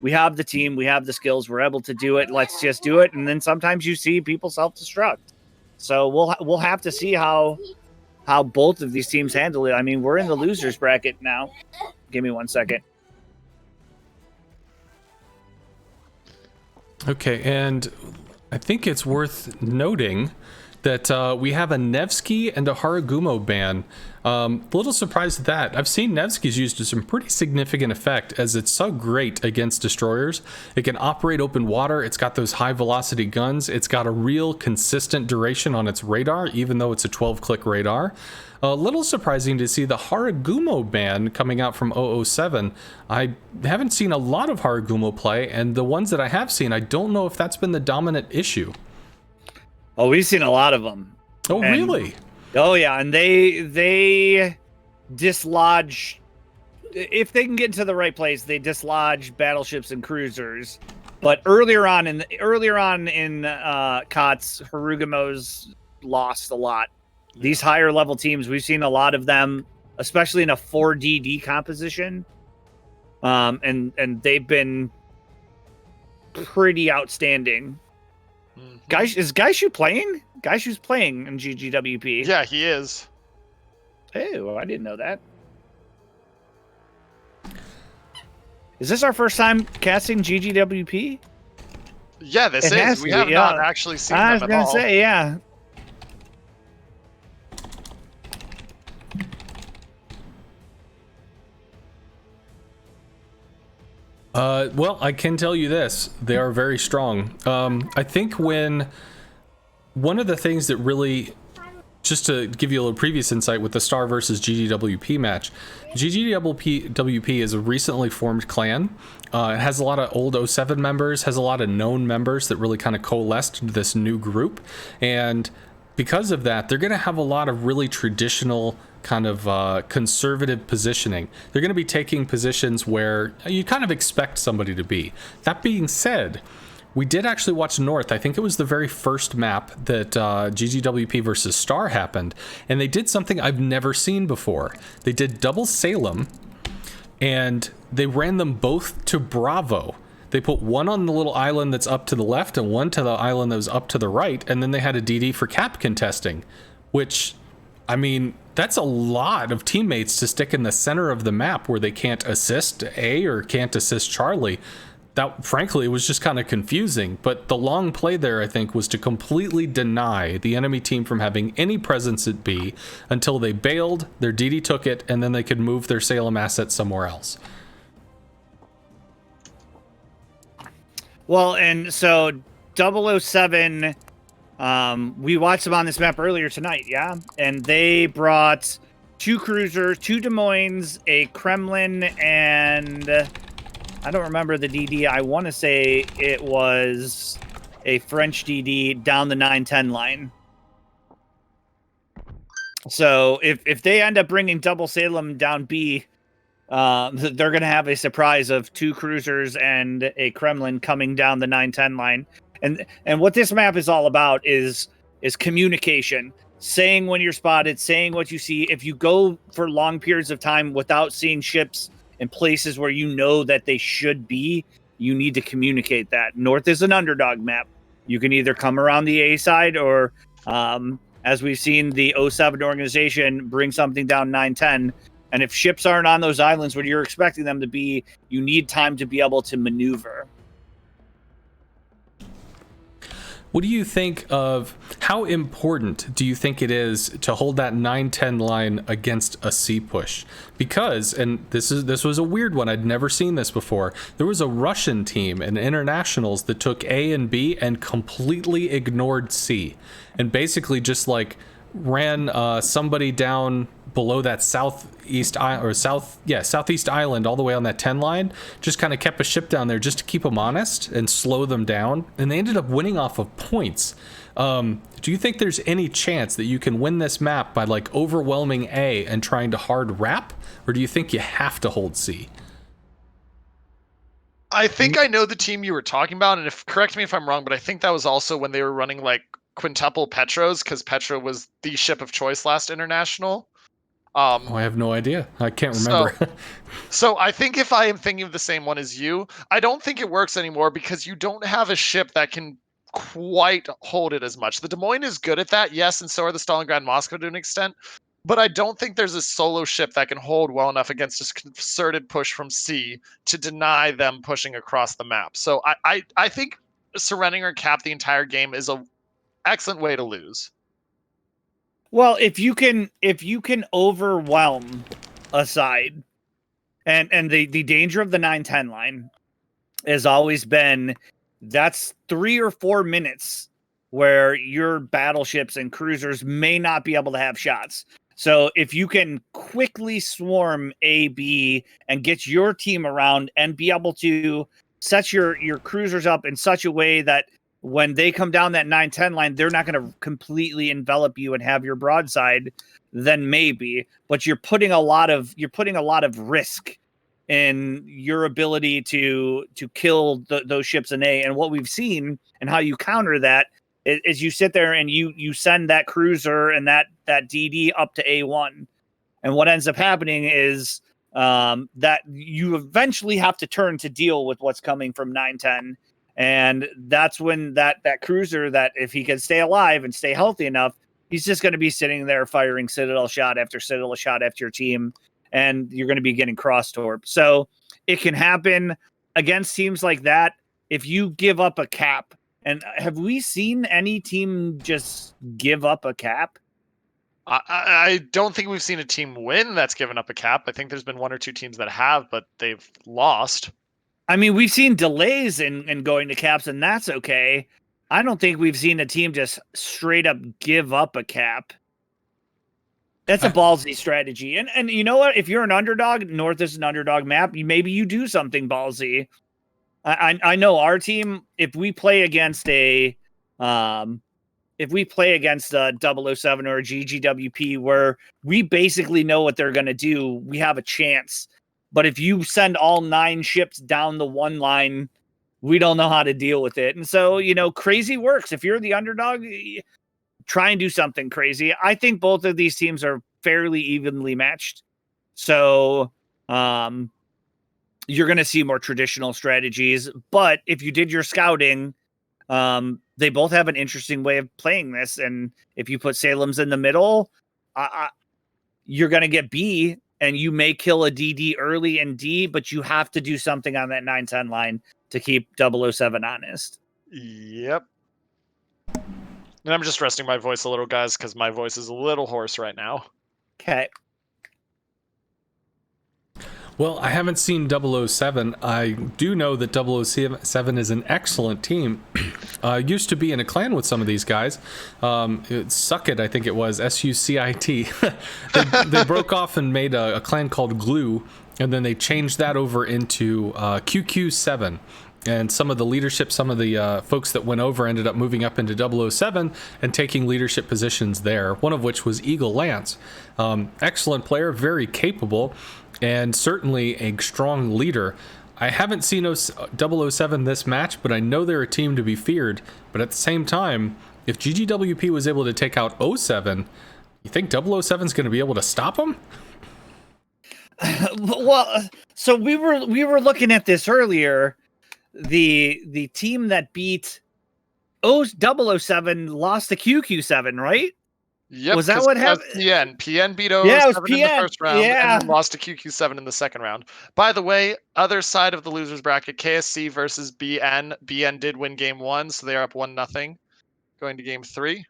we have the team, we have the skills, we're able to do it. Let's just do it. And then sometimes you see people self-destruct. So we'll have to see how both of these teams handle it. I mean, we're in the losers bracket now. Give me 1 second. Okay, and I think it's worth noting that we have a Nevsky and a Haragumo ban. A little surprised at that. I've seen Nevsky's used to some pretty significant effect, as it's so great against destroyers. It can operate open water. It's got those high velocity guns. It's got a real consistent duration on its radar, even though it's a 12-click radar. A little surprising to see the Haragumo ban coming out from OO7. I haven't seen a lot of Haragumo play, and the ones that I have seen, I don't know if that's been the dominant issue. Oh, we've seen a lot of them. Oh, really? Oh, yeah, and they dislodge. If they can get into the right place, they dislodge battleships and cruisers. But earlier on in COTS, Harugumos lost a lot. These higher level teams, we've seen a lot of them, especially in a 4DD composition. And they've been pretty outstanding. Mm-hmm. Is Gaishu playing? Gaishu's playing in GGWP. Yeah, he is. Oh, I didn't know that. Is this our first time casting GGWP? Yeah, this is. We have not actually seen them at all. I was going to say, yeah. Well, I can tell you this. They are very strong. I think when one of the things that really, just to give you a little previous insight with the Star versus GGWP match, GGWP is a recently formed clan. It has a lot of old OO7 members, has a lot of known members that really kind of coalesced into this new group. And because of that, they're going to have a lot of really traditional kind of conservative positioning. They're going to be taking positions where you kind of expect somebody to be. That being said, we did actually watch North. I think it was the very first map that GGWP versus Star happened, and they did something I've never seen before. They did double Salem, and they ran them both to Bravo. They put one on the little island that's up to the left and one to the island that was up to the right, and then they had a DD for cap contesting, which, I mean, that's a lot of teammates to stick in the center of the map where they can't assist A or can't assist Charlie. That, frankly, was just kind of confusing. But the long play there, I think, was to completely deny the enemy team from having any presence at B until they bailed, their DD took it, and then they could move their Salem asset somewhere else. Well, and so 007... we watched them on this map earlier tonight, yeah? And they brought 2 cruisers, 2 Des Moines, a Kremlin, and I don't remember the DD. I want to say it was a French DD down the 910 line. So if they end up bringing double Salem down B, they're going to have a surprise of 2 cruisers and a Kremlin coming down the 910 line. And what this map is all about is communication, saying when you're spotted, saying what you see. If you go for long periods of time without seeing ships in places where you know that they should be, you need to communicate that. North is an underdog map. You can either come around the A side or, as we've seen, the OO7 organization bring something down 910. And if ships aren't on those islands where you're expecting them to be, you need time to be able to maneuver. What do you think of, how important do you think it is to hold that 910 line against a C push? Because, and this was a weird one, I'd never seen this before, there was a Russian team in internationals that took A and B and completely ignored C, and basically just like ran somebody down below that southeast island all the way on that 10 line, just kind of kept a ship down there just to keep them honest and slow them down, and they ended up winning off of points. Do you think there's any chance that you can win this map by like overwhelming A and trying to hard wrap, or do you think you have to hold C? I think I know the team you were talking about, and correct me if I'm wrong, but I think that was also when they were running like quintuple Petros, because Petro was the ship of choice last international. I have no idea. I can't remember. So I think if I am thinking of the same one as you, I don't think it works anymore because you don't have a ship that can quite hold it as much. The Des Moines is good at that, yes, and so are the Stalingrad and Moscow to an extent. But I don't think there's a solo ship that can hold well enough against this concerted push from sea to deny them pushing across the map. So I think surrendering or cap the entire game is a excellent way to lose. Well, if you can overwhelm a side, and the danger of the 9-10 line has always been that's 3 or 4 minutes where your battleships and cruisers may not be able to have shots. So if you can quickly swarm A, B, and get your team around and be able to set your cruisers up in such a way that when they come down that 9-10 line, they're not going to completely envelop you and have your broadside, then maybe. But you're putting a lot of risk in your ability to kill those ships in A. And what we've seen and how you counter that is you sit there and you send that cruiser and that DD up to A1. And what ends up happening is that you eventually have to turn to deal with what's coming from 9-10. And that's when that cruiser, that if he can stay alive and stay healthy enough, he's just going to be sitting there firing Citadel shot after Citadel shot after your team. And you're going to be getting cross torp. So it can happen against teams like that if you give up a cap. And have we seen any team just give up a cap? I don't think we've seen a team win that's given up a cap. I think there's been 1 or 2 teams that have, but they've lost. I mean, we've seen delays in going to caps, and that's okay. I don't think we've seen a team just straight up give up a cap. That's a ballsy strategy. And you know what? If you're an underdog, North is an underdog map, maybe you do something ballsy. I know our team, if we play against a 007 or a GGWP where we basically know what they're going to do, we have a chance. But if you send all 9 ships down the one line, we don't know how to deal with it. And so, crazy works. If you're the underdog, try and do something crazy. I think both of these teams are fairly evenly matched. So you're going to see more traditional strategies. But if you did your scouting, they both have an interesting way of playing this. And if you put Salem's in the middle, you're going to get B, and you may kill a DD early in D, but you have to do something on that 9-10 line to keep 007 honest. Yep. And I'm just resting my voice a little, guys, because my voice is a little hoarse right now. Okay. Well, I haven't seen 007. I do know that 007 is an excellent team. Used to be in a clan with some of these guys. Suckit, I think it was, S-U-C-I-T. They broke off and made a clan called Glue, and then they changed that over into QQ7. And some of the leadership, some of the folks that went over ended up moving up into 007 and taking leadership positions there, one of which was Eagle Lance. Excellent player, very capable, and certainly a strong leader. I haven't seen 007 this match, but I know they're a team to be feared. But at the same time, if GGWP was able to take out 07, you think 007's going to be able to stop them? Well, so we were looking at this earlier. The team that beat 007 lost to QQ7, right? Yep. Was that what happened? PN beat 007 Yeah, it was in the PN. first round, Yeah. and then lost to QQ7 in the second round. By the way, other side of the losers bracket, KSC versus BN. BN did win game 1, so they're up 1-0 going to game 3.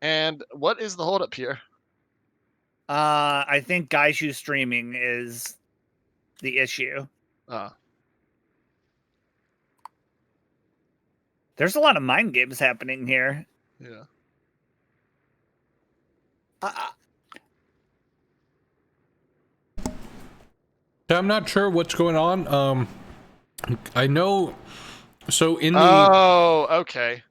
And what is the holdup here? I think Gaishu streaming is the issue. There's a lot of mind games happening here. Yeah. I'm not sure what's going on. I know. So in the Okay.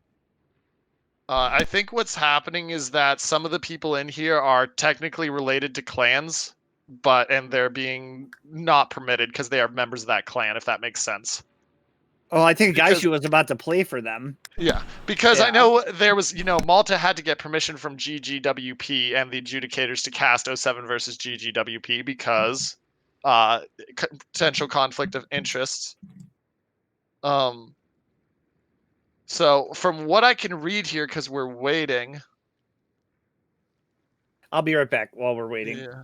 I think what's happening is that some of the people in here are technically related to clans, and they're being not permitted because they are members of that clan, if that makes sense. Oh, I think Because- Gaishu was about to play for them. Yeah, because I Yeah. know there was, Malta had to get permission from GGWP and the adjudicators to cast OO7 versus GGWP because potential conflict of interests. So from what I can read here, because we're waiting. I'll be right back while we're waiting. Yeah.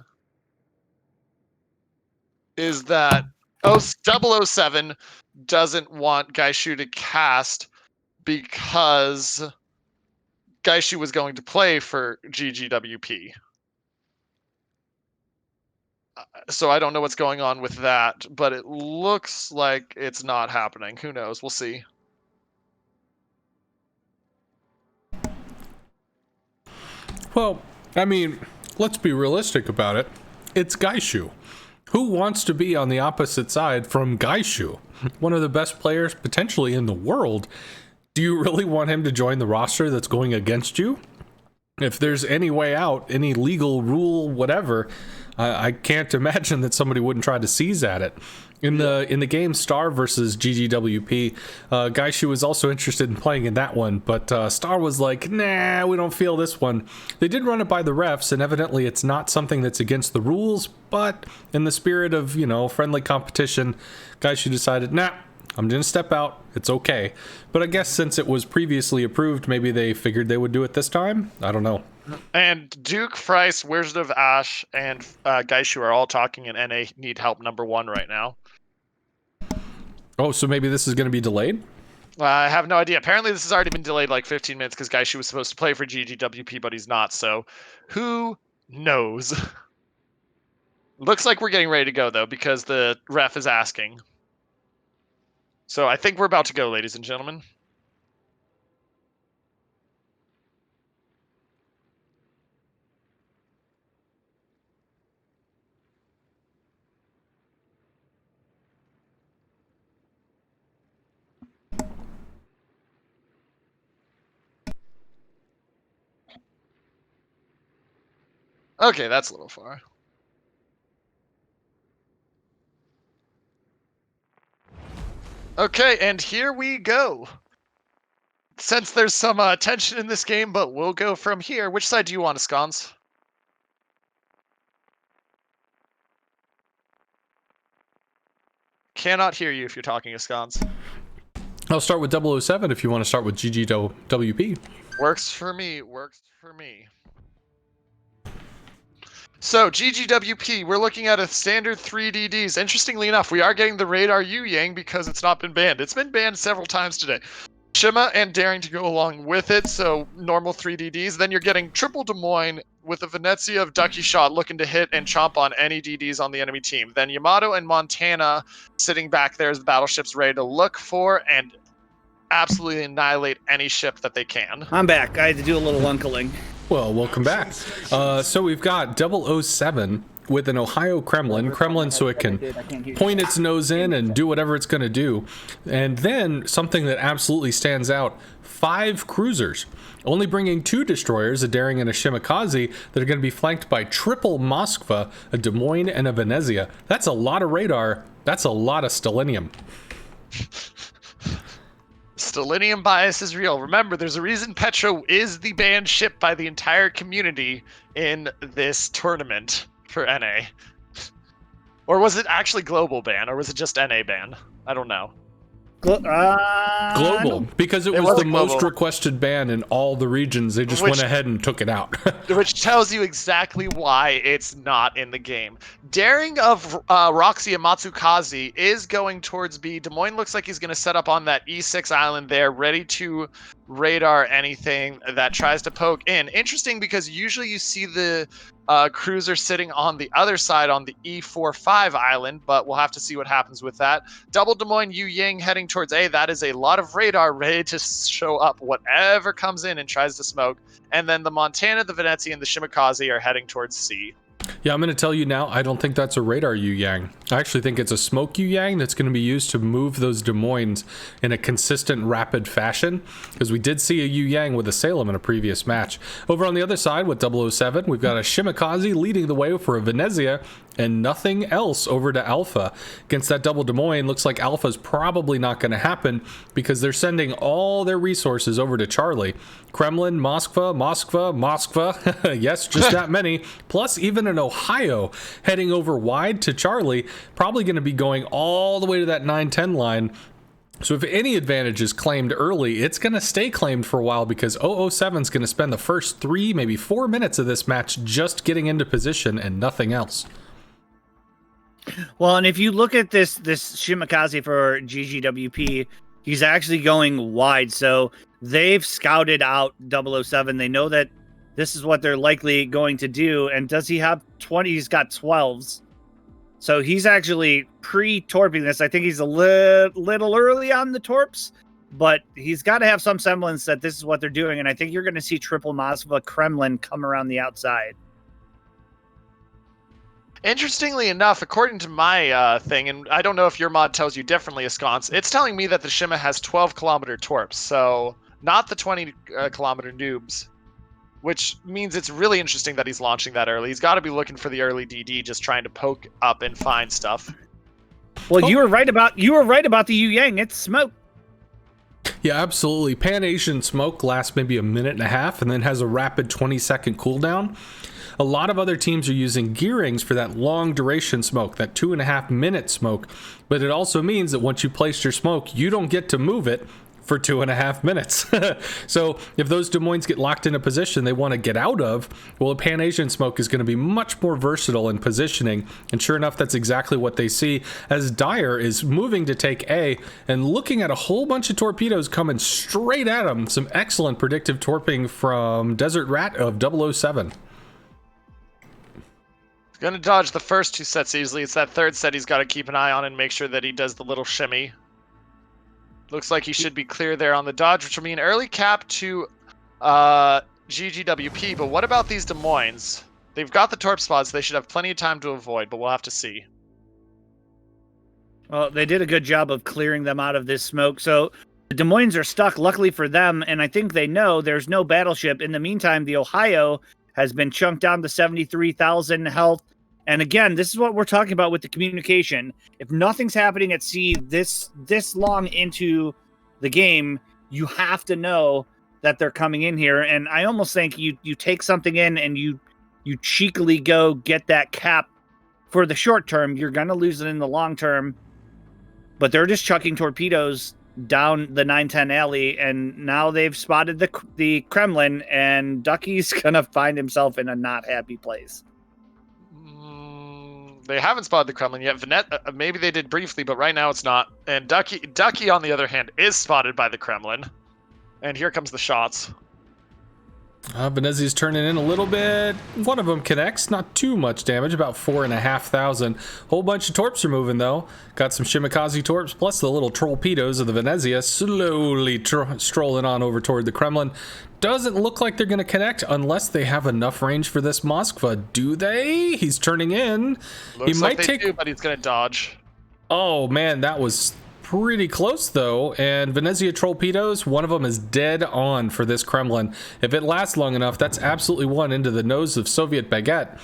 Is that 007 doesn't want Gaishu to cast because Gaishu was going to play for GGWP. So I don't know what's going on with that, but it looks like it's not happening. Who knows? We'll see. Well, I mean, let's be realistic about it. It's Gaishu. Who wants to be on the opposite side from Gaishu? One of the best players potentially in the world. Do you really want him to join the roster that's going against you? If there's any way out, any legal rule, whatever, I can't imagine that somebody wouldn't try to seize at it. In the game Star versus GGWP, Gaishu was also interested in playing in that one, but Star was like, nah, we don't feel this one. They did run it by the refs, and evidently it's not something that's against the rules, but in the spirit of, friendly competition, Gaishu decided, nah, I'm going to step out. It's okay. But I guess since it was previously approved, maybe they figured they would do it this time? I don't know. And Duke, Fryce, Wizard of Ash, and Gaishu are all talking in NA need help #1 right now. Oh, so maybe this is going to be delayed? I have no idea. Apparently this has already been delayed like 15 minutes because Gaishu was supposed to play for GGWP, but he's not. So who knows? Looks like we're getting ready to go, though, because the ref is asking. So I think we're about to go, ladies and gentlemen. Okay, that's a little far. Okay, and here we go. Since there's some tension in this game, but we'll go from here. Which side do you want, Scones? Cannot hear you if you're talking, Scones. I'll start with 007 if you want to start with GGWP. Works for me. Works for me. So, GGWP, we're looking at a standard 3DDs. Interestingly enough, we are getting the Radar Yu Yang because it's not been banned. It's been banned several times today. Shima and Daring to go along with it, so normal 3DDs. Then you're getting triple Des Moines with a Venezia of Ducky Shot looking to hit and chomp on any DDs on the enemy team. Then Yamato and Montana sitting back there as the battleships ready to look for and absolutely annihilate any ship that they can. I'm back. I had to do a little uncling. Well, welcome back. So we've got 007 with an Ohio Kremlin so it can point its nose in and do whatever it's going to do. And then something that absolutely stands out, 5 cruisers, only bringing 2 destroyers, a Daring and a Shimakaze, that are going to be flanked by triple Moskva, a Des Moines, and a Venezia. That's a lot of radar. That's a lot of stellinium. Stellinium bias is real. Remember, there's a reason Petro is the banned ship by the entire community in this tournament for NA. Or was it actually global ban, or was it just NA ban? I don't know. Global, because it was the most global. requested ban in all the regions. They just went ahead and took it out. Which tells you exactly why it's not in the game. Daring of Roxy and Matsukaze is going towards B. Des Moines looks like he's going to set up on that E6 island there, ready to radar anything that tries to poke in. Interesting, because usually you see the cruiser sitting on the other side on the E45 island, but we'll have to see what happens with that. Double Des Moines Yu Yang heading towards A. That is a lot of radar ready to show up whatever comes in and tries to smoke. And then the Montana, the Venezia, and the Shimakaze are heading towards C. Yeah, I'm going to tell you now, I don't think that's a Radar Yu Yang. I actually think it's a smoke Yu Yang that's going to be used to move those Des Moines in a consistent, rapid fashion, because we did see a Yu Yang with a Salem in a previous match. Over on the other side with 007, we've got a Shimakaze leading the way for a Venezia, and nothing else over to Alpha. Against that double Des Moines, looks like Alpha's probably not going to happen because they're sending all their resources over to Charlie. Kremlin, Moskva, yes, just that many, plus even an Ohio heading over wide to Charlie, probably going to be going all the way to that 9-10 line. So if any advantage is claimed early, it's going to stay claimed for a while because OO7 is going to spend the first 3, maybe 4 minutes of this match just getting into position and nothing else. Well, and if you look at this Shimakaze for GGWP, he's actually going wide. So they've scouted out 007. They know that this is what they're likely going to do. And does he have 20? He's got 12s. So he's actually pre-torping this. I think he's a little early on the torps, but he's got to have some semblance that this is what they're doing. And I think you're going to see triple Moskva Kremlin come around the outside. Interestingly enough, according to my thing, and I don't know if your mod tells you differently, Ensconce, it's telling me that the Shima has 12-kilometer torps, so not the 20-kilometer noobs, which means it's really interesting that he's launching that early. He's got to be looking for the early DD, just trying to poke up and find stuff. Well, you were right about the Yu Yang. It's smoke. Yeah, absolutely. Pan-Asian smoke lasts maybe a minute and a half and then has a rapid 20-second cooldown. A lot of other teams are using gearings for that long duration smoke, that 2.5-minute smoke, but it also means that once you place your smoke, you don't get to move it for 2.5 minutes. So if those Des Moines get locked in a position they want to get out of, well, a Pan-Asian smoke is going to be much more versatile in positioning, and sure enough, that's exactly what they see as Dyer is moving to take A and looking at a whole bunch of torpedoes coming straight at him. Some excellent predictive torping from Desert Rat of 007. Gonna dodge the first 2 sets easily. It's that third set he's got to keep an eye on and make sure that he does the little shimmy. Looks like he should be clear there on the dodge, which will mean early cap to GGWP. But what about these Des Moines? They've got the torp spots. They should have plenty of time to avoid, but we'll have to see. Well, they did a good job of clearing them out of this smoke. So the Des Moines are stuck, luckily for them, and I think they know there's no battleship. In the meantime, the Ohio has been chunked down to 73,000 health. And again, this is what we're talking about with the communication. If nothing's happening at sea this long into the game, you have to know that they're coming in here. And I almost think you take something in and you cheekily go get that cap for the short term. You're going to lose it in the long term. But they're just chucking torpedoes down the 910 alley, and now they've spotted the Kremlin, and Ducky's going to find himself in a not happy place. They haven't spotted the Kremlin yet. Maybe they did briefly, but right now it's not. And Ducky, on the other hand, is spotted by the Kremlin. And here comes the shots. Venezia's turning in a little bit. One of them connects, not too much damage, about 4,500. Whole bunch of torps are moving though. Got some Shimakaze torps, plus the little torpedoes of the Venezia slowly strolling on over toward the Kremlin. Doesn't look like they're going to connect unless they have enough range for this Moskva. Do they? He's turning in. Looks like they do, but he's going to dodge. Oh man, that was pretty close though, and Venezia torpedoes, one of them is dead on for this Kremlin. If it lasts long enough, that's absolutely one into the nose of Soviet Baguette.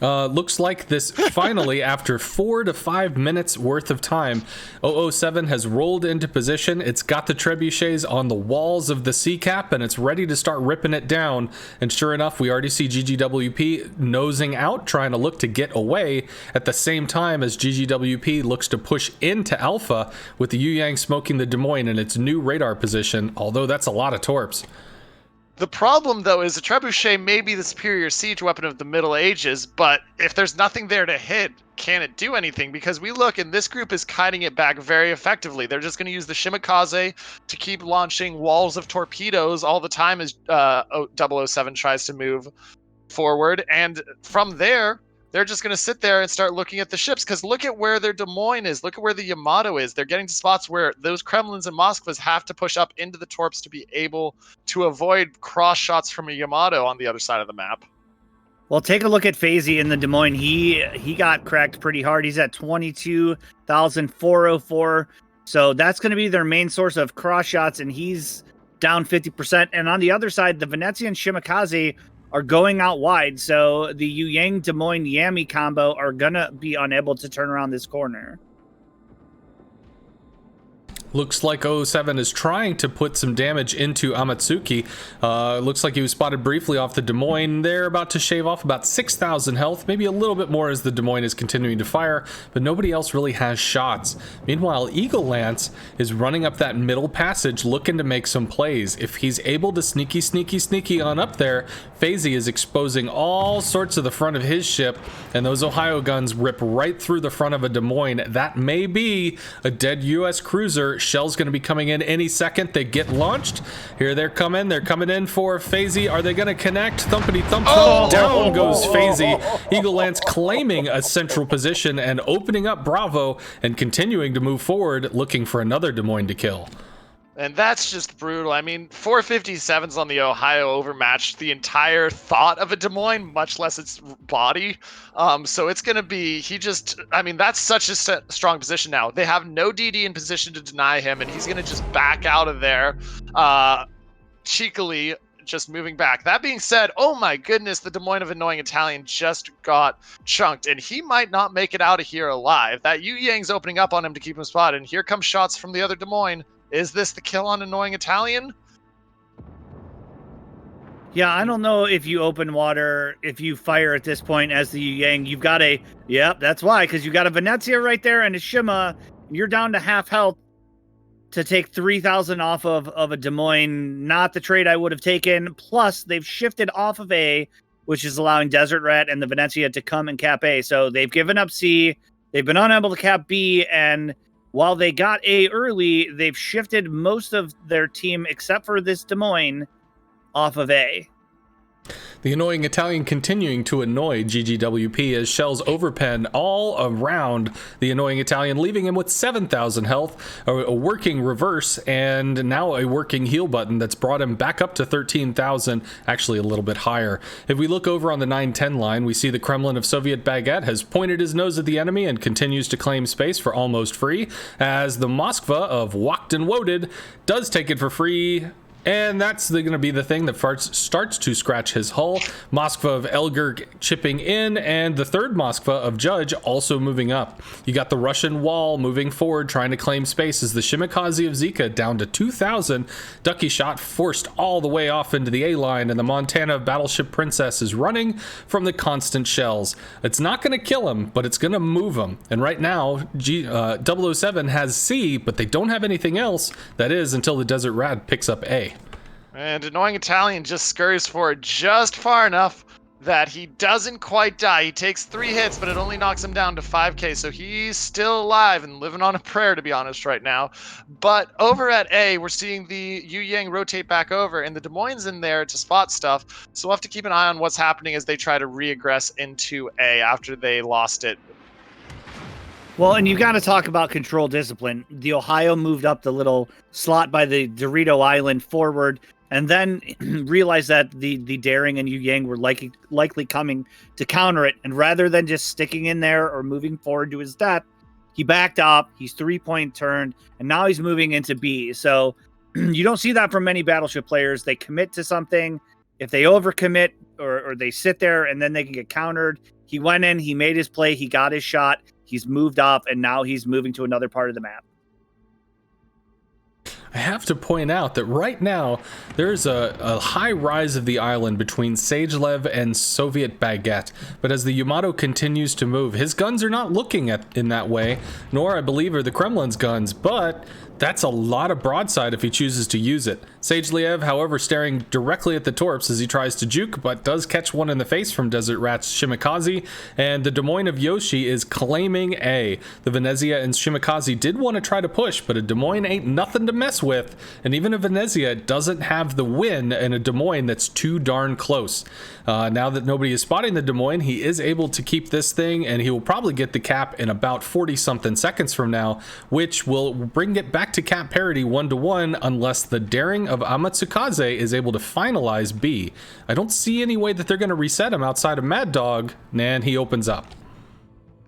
Looks like this finally, after 4 to 5 minutes worth of time, OO7 has rolled into position. It's got the trebuchets on the walls of the sea cap, and it's ready to start ripping it down. And sure enough, we already see GGWP nosing out, trying to look to get away at the same time as GGWP looks to push into Alpha, with the Yu Yang smoking the Des Moines in its new radar position, although that's a lot of torps. The problem, though, is the trebuchet may be the superior siege weapon of the Middle Ages, but if there's nothing there to hit, can it do anything? Because we look, and this group is kiting it back very effectively. They're just going to use the Shimakaze to keep launching walls of torpedoes all the time as 007 tries to move forward. And from there, they're just going to sit there and start looking at the ships, because look at where their Des Moines is. Look at where the Yamato is. They're getting to spots where those Kremlins and Moskvas have to push up into the torps to be able to avoid cross shots from a Yamato on the other side of the map. Well, take a look at FaZe in the Des Moines. He got cracked pretty hard. He's at 22,404. So that's going to be their main source of cross shots, and he's down 50%. And on the other side, the Venezia and Shimakaze are going out wide. So the Yu Yang Des Moines Yami combo are going to be unable to turn around this corner. Looks like OO7 is trying to put some damage into Amatsuki. Looks like he was spotted briefly off the Des Moines. They're about to shave off about 6,000 health, maybe a little bit more as the Des Moines is continuing to fire, but nobody else really has shots. Meanwhile, Eagle Lance is running up that middle passage looking to make some plays. If he's able to sneaky on up there, FaZe is exposing all sorts of the front of his ship, and those Ohio guns rip right through the front of a Des Moines. That may be a dead U.S. cruiser. Shell's going to be coming in any second. They get launched. Here they're coming. They're coming in for FaZe. Are they going to connect? Thumpity thump. Down goes FaZe. Eagle Lance claiming a central position and opening up Bravo and continuing to move forward, looking for another Des Moines to kill. And that's just brutal. I mean, 457s on the Ohio overmatched the entire thought of a Des Moines, much less its body. So it's going to be, that's such a strong position now. They have no DD in position to deny him, and he's going to just back out of there cheekily, just moving back. That being said, oh my goodness, the Des Moines of Annoying Italian just got chunked, and he might not make it out of here alive. That Yu Yang's opening up on him to keep him spotted, and here come shots from the other Des Moines. Is this the kill on Annoying Italian? Yeah, I don't know if you open water, if you fire at this point as the Yu Yang. You've got that's why, because you got a Venezia right there and a Shima. You're down to half health to take 3,000 off of a Des Moines. Not the trade I would have taken. Plus, they've shifted off of A, which is allowing Desert Rat and the Venezia to come and cap A. So they've given up C. They've been unable to cap B, and while they got A early, they've shifted most of their team, except for this Des Moines, off of A. The Annoying Italian continuing to annoy GGWP as shells overpen all around the Annoying Italian, leaving him with 7,000 health, a working reverse, and now a working heal button that's brought him back up to 13,000, actually a little bit higher. If we look over on the 910 line, we see the Kremlin of Soviet Baguette has pointed his nose at the enemy and continues to claim space for almost free, as the Moskva of Walked and Woted does take it for free. And that's going to be the thing that starts to scratch his hull. Moskva of Elger chipping in, and the third Moskva of Judge also moving up. You got the Russian wall moving forward, trying to claim space as the Shimakaze of Zika down to 2,000. Ducky Shot forced all the way off into the A line, and the Montana Battleship Princess is running from the constant shells. It's not going to kill him, but it's going to move him. And right now, 007 has C, but they don't have anything else. That is until the Desert Rat picks up A. And Annoying Italian just scurries forward just far enough that he doesn't quite die. He takes 3 hits, but it only knocks him down to 5k, so he's still alive and living on a prayer, to be honest, right now. But over at A, we're seeing the Yu Yang rotate back over, and the Des Moines in there to spot stuff, so we'll have to keep an eye on what's happening as they try to re-aggress into A after they lost it. Well, and you got to talk about control discipline. The Ohio moved up the little slot by the Dorito Island forward, and then realized that the Daring and Yu Yang were likely coming to counter it. And rather than just sticking in there or moving forward to his death, he backed up. He's 3-point turned, and now he's moving into B. So you don't see that from many Battleship players. They commit to something. If they overcommit or they sit there and then they can get countered. He went in, he made his play, he got his shot, he's moved up, and now he's moving to another part of the map. I have to point out that right now there's a high rise of the island between Sagelev and Soviet Baguette, but as the Yamato continues to move, his guns are not looking in that way, nor I believe are the Kremlin's guns, but that's a lot of broadside if he chooses to use it. Sageliev, however, staring directly at the torps as he tries to juke, but does catch one in the face from Desert Rat's Shimakaze, and the Des Moines of Yoshi is claiming A. The Venezia and Shimakaze did want to try to push, but a Des Moines ain't nothing to mess with, and even a Venezia doesn't have the win in a Des Moines that's too darn close. Now that nobody is spotting the Des Moines, he is able to keep this thing, and he will probably get the cap in about 40-something seconds from now, which will bring it back back to cap parity 1-1 unless the daring of Amatsukaze is able to finalize B. I don't see any way that they're going to reset him outside of Mad Dog, and he opens up.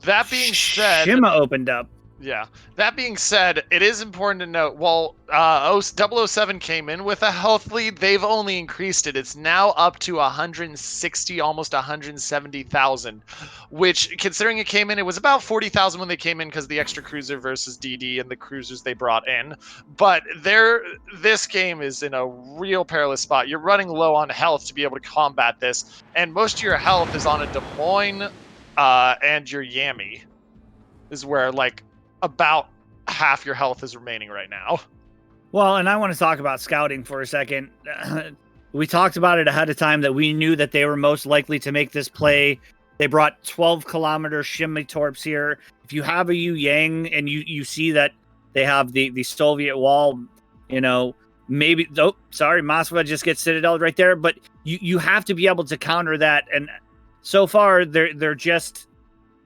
That being said, Shima opened up. yeah. That being said, it is important to note, while 007 came in with a health lead, they've only increased it. It's now up to 160, almost 170,000, which, considering it came in, it was about 40,000 when they came in because of the extra cruiser versus DD and the cruisers they brought in. But this game is in a real perilous spot. You're running low on health to be able to combat this, and most of your health is on a Des Moines and your Yami is where, like, about half your health is remaining right now. Well, and I want to talk about scouting for a second. We talked about it ahead of time that we knew that they were most likely to make this play. They brought 12-kilometer shimmy torps here. If you have a Yu Yang and you see that they have the Soviet wall, you know, maybe, oh, sorry, Moskva just gets Citadel right there, but you have to be able to counter that. And so far, they're just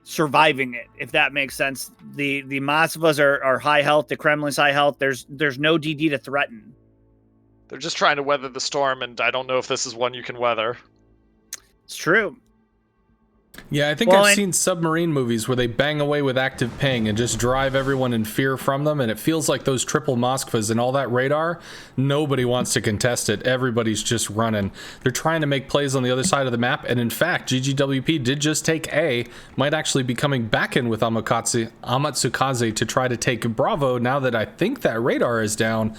surviving it, if that makes sense. The Moskvas are high health, the Kremlin's high health. There's no DD to threaten. They're just trying to weather the storm, and I don't know if this is one you can weather. It's true. Yeah, I think I've seen submarine movies where they bang away with active ping and just drive everyone in fear from them, and it feels like those triple Moskvas and all that radar, nobody wants to contest it. Everybody's just running. They're trying to make plays on the other side of the map, and in fact, GGWP did just take A, might actually be coming back in with Amatsukaze to try to take Bravo now that I think that radar is down.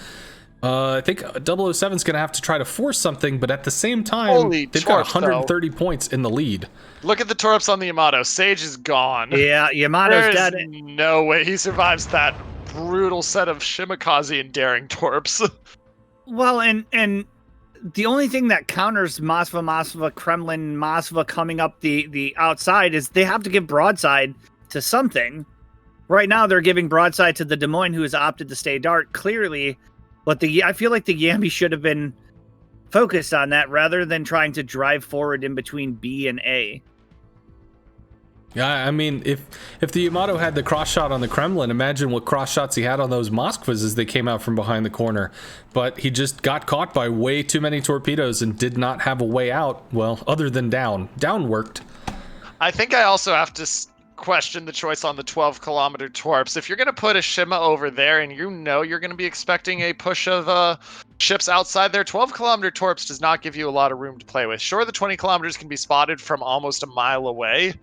I think 007 is going to have to try to force something, but at the same time, they've got 130 points in the lead. Look at the torps on the Yamato. Sage is gone. Yeah, Yamato's dead. There's no way he survives that brutal set of Shimakaze and Daring torps. Well, and the only thing that counters Moskva, Kremlin, Moskva coming up the outside is they have to give broadside to something. Right now, they're giving broadside to the Des Moines, who has opted to stay dark, clearly. But I feel like the Yami should have been focused on that rather than trying to drive forward in between B and A. Yeah, I mean, if the Yamato had the cross shot on the Kremlin, imagine what cross shots he had on those Moskvas as they came out from behind the corner. But he just got caught by way too many torpedoes and did not have a way out, well, other than down. Down worked. I think I also have to question the choice on the 12-kilometer torps. If you're going to put a Shima over there and you know you're going to be expecting a push of ships outside there, 12-kilometer torps does not give you a lot of room to play with. Sure, the 20 kilometers can be spotted from almost a mile away,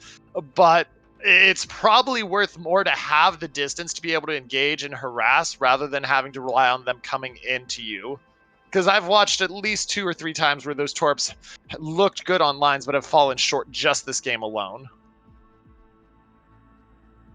but it's probably worth more to have the distance to be able to engage and harass rather than having to rely on them coming into you. Because I've watched at least 2 or 3 times where those torps looked good on lines but have fallen short just this game alone.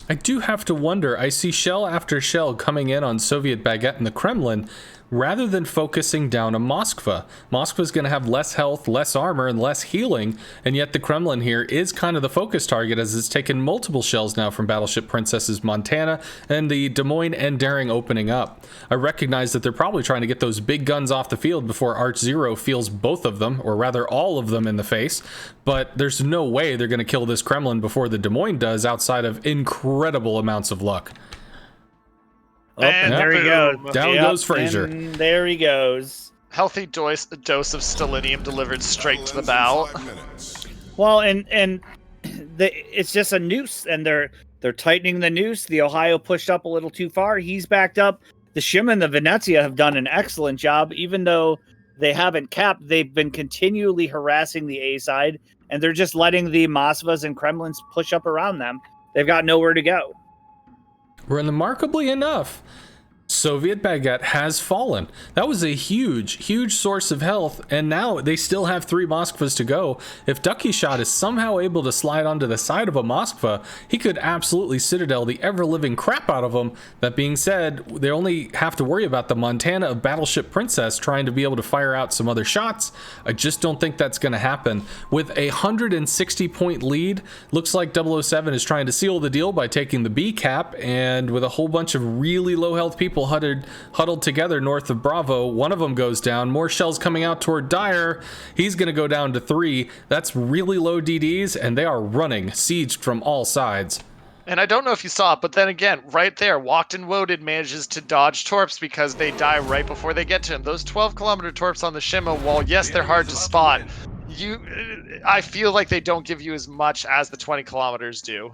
I do have to wonder, I see shell after shell coming in on Soviet Baguette in the Kremlin, rather than focusing down on Moskva. Moskva's going to have less health, less armor, and less healing, and yet the Kremlin here is kind of the focus target as it's taken multiple shells now from Battleship Princess's Montana and the Des Moines and Daring opening up. I recognize that they're probably trying to get those big guns off the field before Arch Zero feels both of them, or rather all of them, in the face, but there's no way they're going to kill this Kremlin before the Des Moines does outside of incredible amounts of luck. Oh, and there he goes. Down goes Fraser. And there he goes. Healthy dose of stellinium delivered straight to the bow. Well, and it's just a noose, and they're tightening the noose. The Ohio pushed up a little too far. He's backed up. The Shima and the Venezia have done an excellent job, even though they haven't capped. They've been continually harassing the A side, and they're just letting the Moskvas and Kremlins push up around them. They've got nowhere to go. Remarkably enough, Soviet Baguette has fallen. That was a huge source of health, and now they still have 3 Moskvas to go. If Ducky Shot is somehow able to slide onto the side of a Moskva, he could absolutely Citadel the ever-living crap out of him. That being said, they only have to worry about the Montana of Battleship Princess trying to be able to fire out some other shots. I just don't think that's going to happen. With a 160-point lead, looks like 007 is trying to seal the deal by taking the B cap, and with a whole bunch of really low-health people huddled together north of Bravo. One of them goes down. More shells coming out toward Dyer. He's going to go down to 3. That's really low DDs, and they are running, sieged from all sides. And I don't know if you saw it, but then again, right there, Walked and Woaded manages to dodge torps because they die right before they get to him. Those 12-kilometer torps on the Shima, while yes, they're hard to spot, I feel like they don't give you as much as the 20 kilometers do.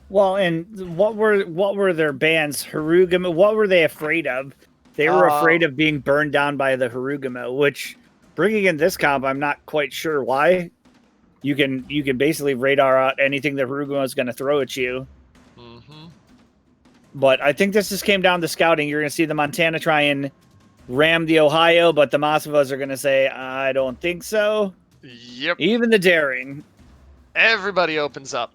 Well, and what were their bans? Harugama. What were they afraid of? They were afraid of being burned down by the Harugama, which, bringing in this comp, I'm not quite sure why. You can basically radar out anything the Harugama is going to throw at you. Mm-hmm. But I think this just came down to scouting. You're going to see the Montana try and ram the Ohio, but the Moskvas are going to say, I don't think so. Yep. Even the Daring. Everybody opens up.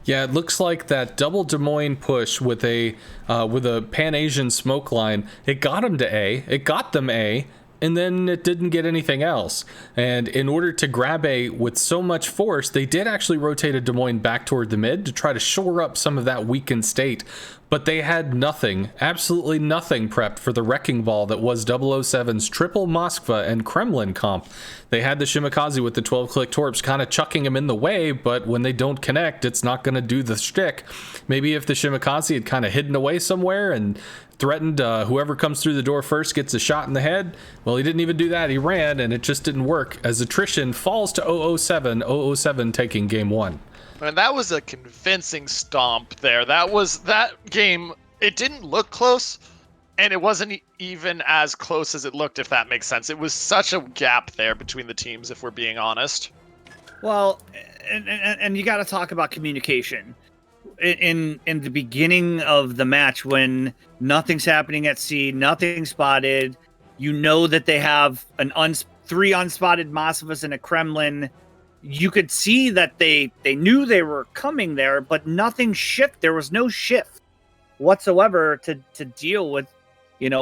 Yeah, it looks like that double Des Moines push with a Pan-Asian smoke line, it got them to A, it got them A, and then it didn't get anything else. And in order to grab A with so much force, they did actually rotate a Des Moines back toward the mid to try to shore up some of that weakened state. But they had nothing, absolutely nothing prepped for the wrecking ball that was 007's triple Moskva and Kremlin comp. They had the Shimakaze with the 12-click torps kind of chucking him in the way, but when they don't connect, it's not going to do the shtick. Maybe if the Shimakaze had kind of hidden away somewhere and threatened whoever comes through the door first gets a shot in the head, well, he didn't even do that. He ran, and it just didn't work as attrition falls to 007, 007 taking game 1. And that was a convincing stomp there. That game, it didn't look close, and it wasn't even as close as it looked, if that makes sense. It was such a gap there between the teams, if we're being honest. Well, and you got to talk about communication. In the beginning of the match, when nothing's happening at C, nothing spotted, you know that they have three unspotted Moskvas and a Kremlin. You could see that they knew they were coming there, but nothing shift. There was no shift whatsoever to deal with,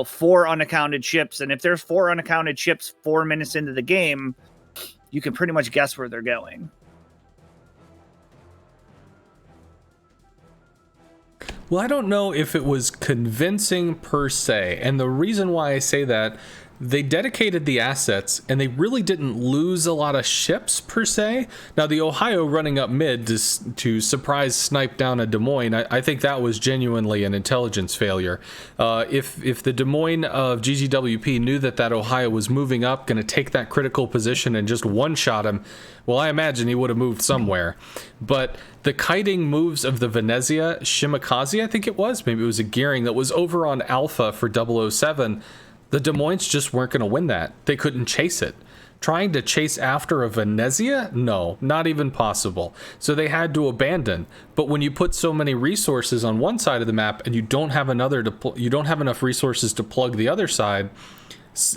4 unaccounted ships. And if there's 4 unaccounted ships 4 minutes into the game, you can pretty much guess where they're going. Well, I don't know if it was convincing per se, and the reason why I say that, they dedicated the assets and they really didn't lose a lot of ships per se. Now the Ohio running up mid to surprise snipe down a Des Moines, I think that was genuinely an intelligence failure. If the Des Moines of GGWP knew that Ohio was moving up, going to take that critical position and just one-shot him, well, I imagine he would have moved somewhere. But the kiting moves of the Venezia Shimakaze, I think it was, maybe it was a gearing that was over on Alpha for 007, the Des Moines just weren't going to win that. They couldn't chase it. Trying to chase after a Venezia? No, not even possible. So they had to abandon. But when you put so many resources on one side of the map and you don't have you don't have enough resources to plug the other side,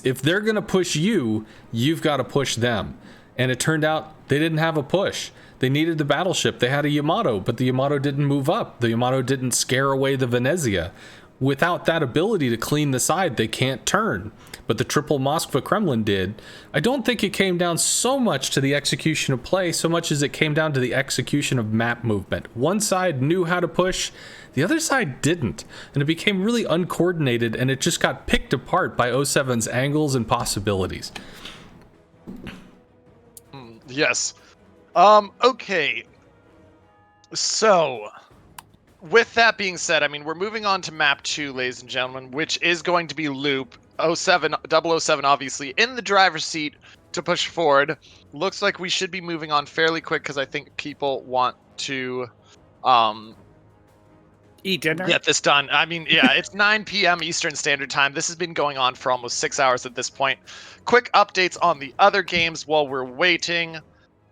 if they're going to push you, you've got to push them. And it turned out they didn't have a push. They needed the battleship. They had a Yamato, but the Yamato didn't move up. The Yamato didn't scare away the Venezia. Without that ability to clean the side, they can't turn. But the triple Moskva Kremlin did. I don't think it came down so much to the execution of play, so much as it came down to the execution of map movement. One side knew how to push, the other side didn't. And it became really uncoordinated, and it just got picked apart by OO7's angles and possibilities. Yes. Okay. So, with that being said, I mean, we're moving on to map 2, ladies and gentlemen, which is going to be Loop. 007 obviously in the driver's seat to push forward. Looks like we should be moving on fairly quick because I think people want to eat dinner. Get this done. I mean, yeah, it's 9 p.m. Eastern Standard Time. This has been going on for almost 6 hours at this point. Quick updates on the other games while we're waiting.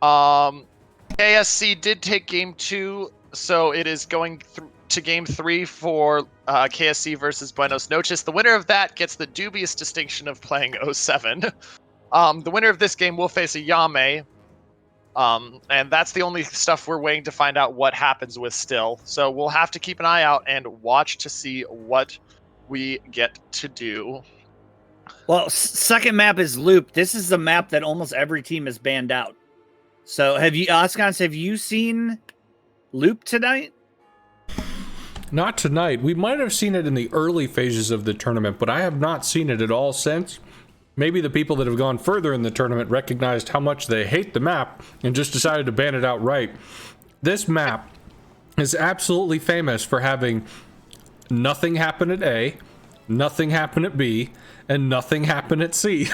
KSC did take game 2, so it is going to game 3 for KSC versus Buenos Noches. The winner of that gets the dubious distinction of playing 07. The winner of this game will face a Yame. And that's the only stuff we're waiting to find out what happens with still. So we'll have to keep an eye out and watch to see what we get to do. Well, second map is Loop. This is the map that almost every team has banned out. So have you seen Loop tonight? Not tonight. We might have seen it in the early phases of the tournament, but I have not seen it at all since. Maybe the people that have gone further in the tournament recognized how much they hate the map and just decided to ban it outright. This map is absolutely famous for having nothing happen at A, nothing happen at B, and nothing happen at C.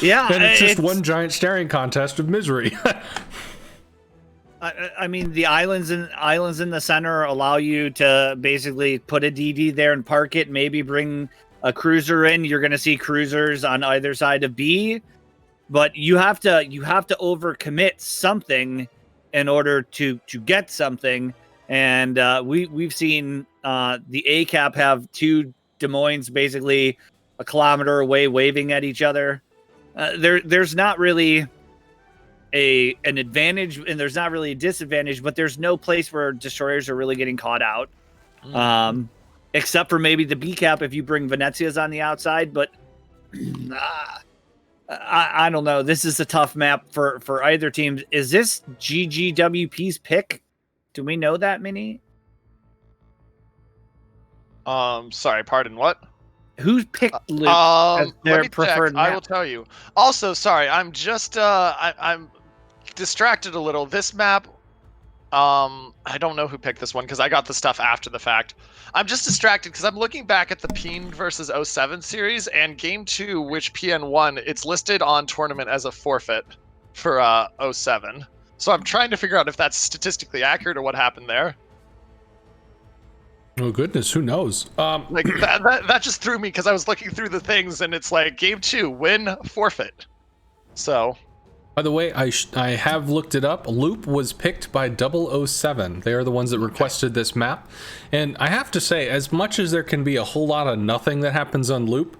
Yeah, and it's just one giant staring contest of misery. I mean, the islands in the center allow you to basically put a DD there and park it. Maybe bring a cruiser in. You're going to see cruisers on either side of B, but you have to overcommit something in order to get something. And we've seen the ACAP have two Des Moines basically a kilometer away waving at each other. There's not really an advantage and there's not really a disadvantage, but there's no place where destroyers are really getting caught out. Except for maybe the B-cap if you bring Venezia's on the outside, but I don't know. This is a tough map for either team. Is this GGWP's pick? Do we know that many? Sorry, pardon, what? Who picked Luke as their preferred map? I will tell you. Also, sorry, I'm just I'm distracted a little. This map, I don't know who picked this one because I got the stuff after the fact. I'm just distracted because I'm looking back at the Peen versus OO7 series and game 2, which PN won. It's listed on tournament as a forfeit for OO7. So I'm trying to figure out if that's statistically accurate or what happened there. Oh goodness, who knows? Like that just threw me because I was looking through the things and it's like game 2, win, forfeit. So. By the way, I have looked it up. Loop was picked by OO7. They are the ones that requested this map. And I have to say, as much as there can be a whole lot of nothing that happens on Loop,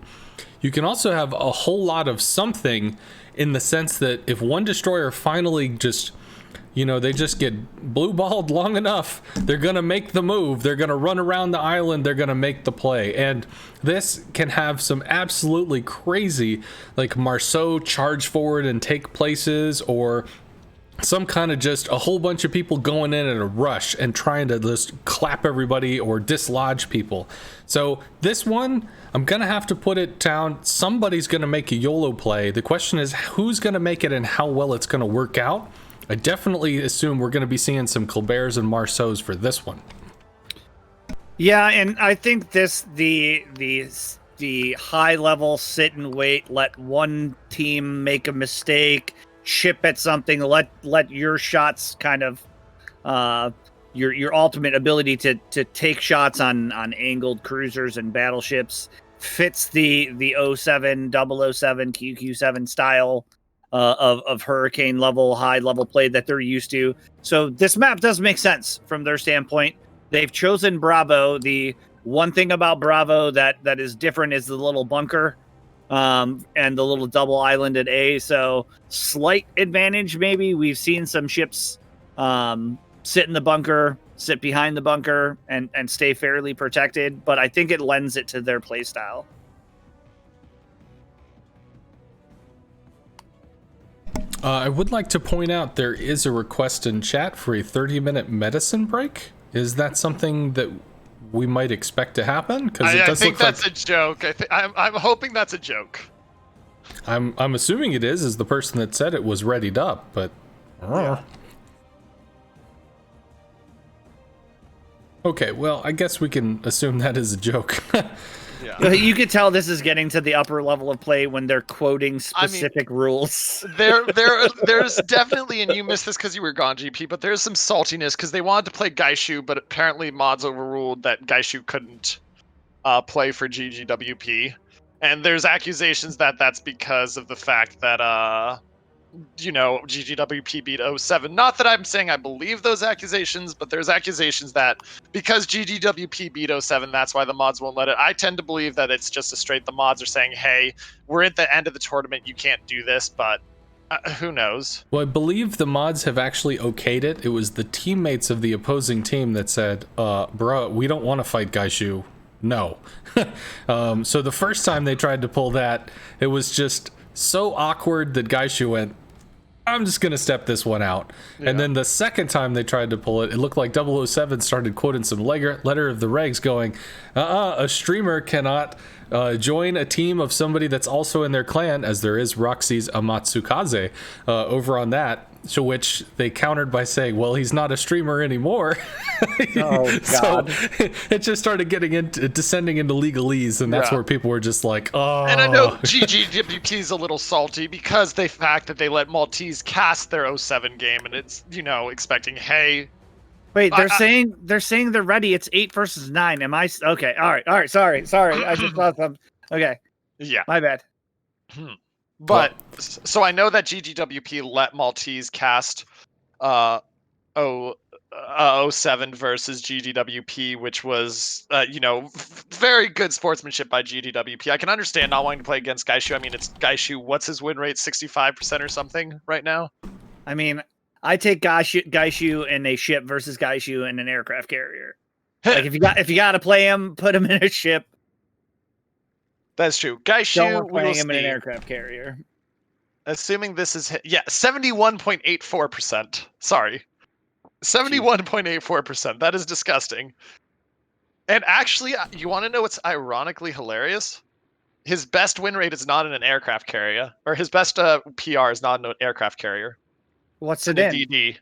you can also have a whole lot of something in the sense that if one destroyer finally just, they just get blue-balled long enough, they're going to make the move. They're going to run around the island. They're going to make the play. And this can have some absolutely crazy, like Marceau charge forward and take places, or some kind of just a whole bunch of people going in at a rush and trying to just clap everybody or dislodge people. So this one, I'm going to have to put it down. Somebody's going to make a YOLO play. The question is who's going to make it and how well it's going to work out. I definitely assume we're going to be seeing some Colberts and Marceaus for this one. Yeah, and I think the high level sit and wait, let one team make a mistake, chip at something, let your shots kind of your ultimate ability to take shots on angled cruisers and battleships fits the OO7, 007, QQ7 style of hurricane level, high level play that they're used to. So this map does make sense from their standpoint. They've chosen Bravo. The one thing about Bravo that is different is the little bunker and the little double island at A. So slight advantage maybe. We've seen some ships sit in the bunker, sit behind the bunker, and stay fairly protected. But I think it lends it to their play style. I would like to point out there is a request in chat for a 30-minute medicine break. Is that something that we might expect to happen? Because I think that's a joke. I'm hoping that's a joke. I'm assuming it is, as the person that said it was readied up, but. Yeah. Okay, well, I guess we can assume that is a joke. Yeah. You could tell this is getting to the upper level of play when they're quoting specific rules. There's definitely, and you missed this because you were gone, GP, but there's some saltiness because they wanted to play Gaishu, but apparently mods overruled that Gaishu couldn't play for GGWP. And there's accusations that that's because of the fact that, GGWP beat OO7. Not that I'm saying I believe those accusations, but there's accusations that because GGWP beat OO7, that's why the mods won't let it. I tend to believe that it's just a straight, the mods are saying, hey, we're at the end of the tournament, you can't do this, but who knows? Well, I believe the mods have actually okayed it. It was the teammates of the opposing team that said, bro, we don't want to fight Gaishu. No. So the first time they tried to pull that, it was just so awkward that Gaishu went, I'm just going to step this one out. Yeah. And then the second time they tried to pull it, it looked like OO7 started quoting some letter of the regs going, a streamer cannot join a team of somebody that's also in their clan, as there is Roxy's Amatsukaze over on that. To which they countered by saying, well, he's not a streamer anymore. Oh, God. So it just started descending into legalese, and that's where people were just like, oh. And I know GGWP is a little salty because the fact that they let Maltese cast their O7 game, and it's, expecting, hey. Wait, they're saying they're ready. It's 8 versus 9. Am I okay? All right. Sorry. I just thought something. Okay. Yeah. My bad. But so I know that GGWP let Maltese cast OO7 versus GGWP, which was very good sportsmanship by GGWP. I can understand not wanting to play against Gaishu. I mean, it's Gaishu. What's his win rate? 65% or something right now. I mean, I take Gaishu in a ship versus Gaishu in an aircraft carrier. Like if you got to play him, put him in a ship. That's true. Gaishu, playing him in an aircraft carrier. Assuming this is 71.84%. Sorry. 71.84%. That is disgusting. And actually, you want to know what's ironically hilarious? His best win rate is not in an aircraft carrier, or his best PR is not in an aircraft carrier. What's it in? DD.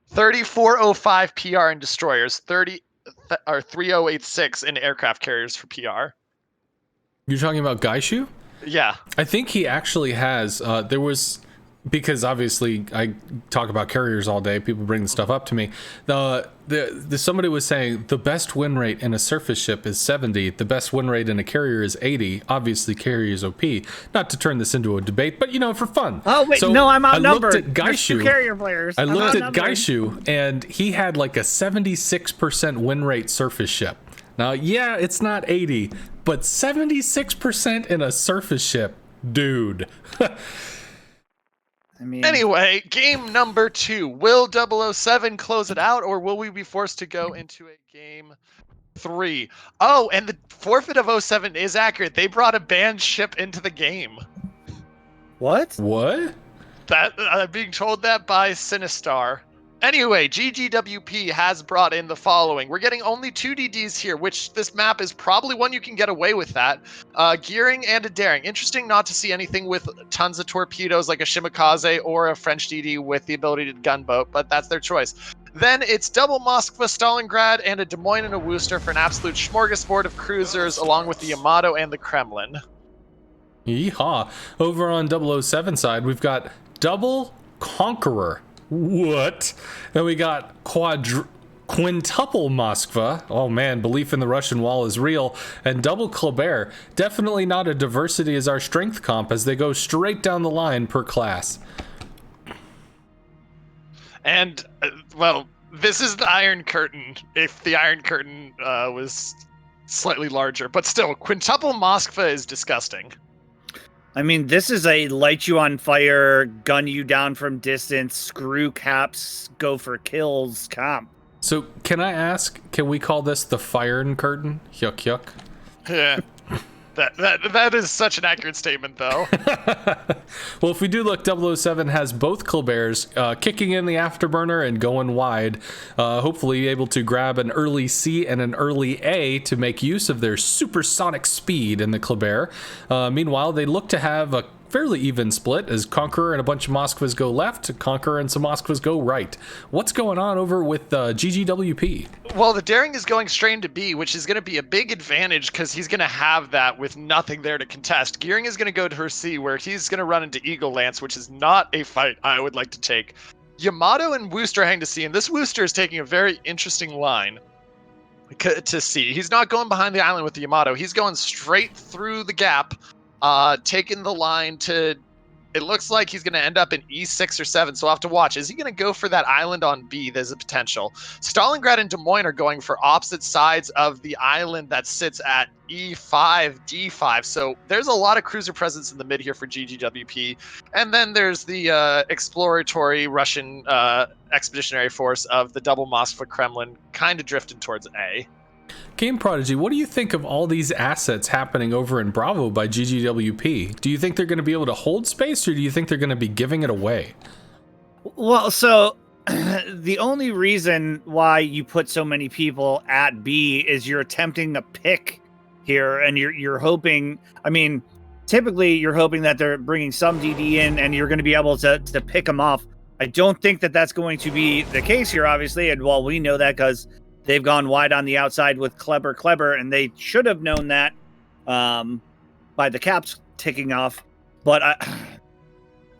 3405 PR in destroyers, 3086 in aircraft carriers for PR. You're talking about Gaishu? Yeah. I think he actually has, because obviously I talk about carriers all day, people bring the stuff up to me. Somebody was saying the best win rate in a surface ship is 70, the best win rate in a carrier is 80. Obviously carrier is OP. Not to turn this into a debate, but for fun. Oh wait, no, I'm outnumbered. I looked at Gaishu. Two carrier players. I looked at Gaishu, and he had like a 76% win rate surface ship. Now, yeah, it's not 80, but 76% in a surface ship, dude. Anyway, game number 2. Will 007 close it out, or will we be forced to go into a game 3? Oh, and the forfeit of 07 is accurate. They brought a banned ship into the game. What? That I'm being told that by Sinistar. Anyway, GGWP has brought in the following. We're getting only 2 DDs here, which this map is probably one you can get away with that. Gearing and a Daring. Interesting not to see anything with tons of torpedoes like a Shimakaze or a French DD with the ability to gunboat, but that's their choice. Then it's double Moskva, Stalingrad, and a Des Moines and a Worcester for an absolute smorgasbord of cruisers, along with the Yamato and the Kremlin. Yeehaw. Over on 007 side, we've got double Conqueror. What? Then we got quintuple Moskva. Oh man, belief in the Russian wall is real. And double Kleber. Definitely not a diversity as our strength comp, as they go straight down the line per class. And, well, this is the Iron Curtain, if the Iron Curtain was slightly larger. But still, quintuple Moskva is disgusting. I mean, this is a light you on fire, gun you down from distance, screw caps, go for kills comp. So, can I ask, can we call this the Iron Curtain? Yuck, yuck. Yeah. That is such an accurate statement, though. Well, if we do look, 007 has both Klebers kicking in the afterburner and going wide, hopefully able to grab an early C and an early A to make use of their supersonic speed in the Kleber. Meanwhile, they look to have a fairly even split as Conqueror and a bunch of Moskvas go left, Conqueror and some Moskvas go right. What's going on over with GGWP? Well, the Daring is going straight into B, which is going to be a big advantage because he's going to have that with nothing there to contest. Gearing is going to go to her C, where he's going to run into Eagle Lance, which is not a fight I would like to take. Yamato and Worcester hang to C, and this Worcester is taking a very interesting line to C. He's not going behind the island with the Yamato. He's going straight through the gap, taking the line to, it looks like he's going to end up in E6 or 7, so I'll have to watch. Is he going to go for that island on B? There's a potential. Stalingrad and Des Moines are going for opposite sides of the island that sits at E5, D5, so there's a lot of cruiser presence in the mid here for GGWP. And then there's the exploratory Russian expeditionary force of the double Moskva Kremlin kind of drifted towards A. Game Prodigy, what do you think of all these assets happening over in Bravo by GGWP? Do you think they're going to be able to hold space, or do you think they're going to be giving it away? Well, so the only reason why you put so many people at B is you're attempting to pick here, and you're hoping, I mean, typically you're hoping that they're bringing some DD in and you're going to be able to pick them off I don't think that that's going to be the case here, obviously. And well, we know that because they've gone wide on the outside with Kleber, and they should have known that by the caps ticking off. But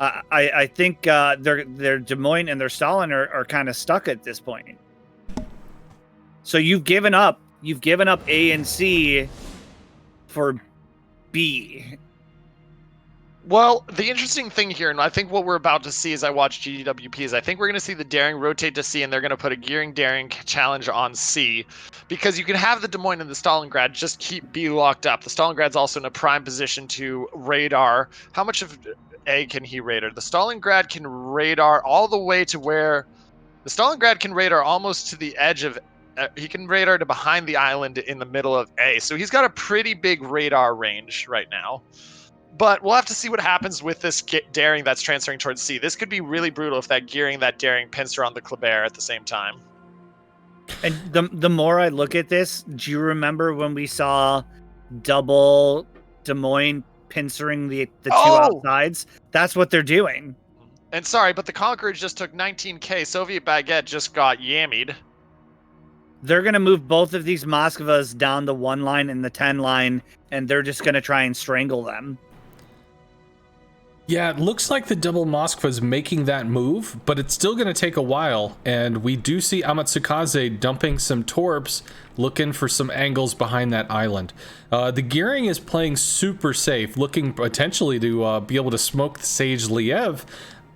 I think their Des Moines and their Stalin are kind of stuck at this point. So you've given up A and C for B. Well, the interesting thing here, and I think what we're about to see as I watch GGWP, is I think we're going to see the Daring rotate to C, and they're going to put a Gearing Daring challenge on C, because you can have the Des Moines and the Stalingrad just keep B locked up. The Stalingrad's also in a prime position to radar. How much of A can he radar? The Stalingrad can radar all the way to where the Stalingrad can radar almost to the edge of. He can radar to behind the island in the middle of A, so he's got a pretty big radar range right now. But we'll have to see what happens with this Daring that's transferring towards C. This could be really brutal if that Gearing, that Daring pincer on the Kleber at the same time. And the more I look at this, do you remember when we saw double Des Moines pincering the two outsides? That's what they're doing. And sorry, but the Conqueror just took 19k. Soviet Baguette just got yammied. They're going to move both of these Moskvas down the 1 line and the 10 line, and they're just going to try and strangle them. Yeah, it looks like the double Moskva's making that move, but it's still going to take a while, and we do see Amatsukaze dumping some torps, looking for some angles behind that island. The Gearing is playing super safe, looking potentially to be able to smoke the Sage Liev,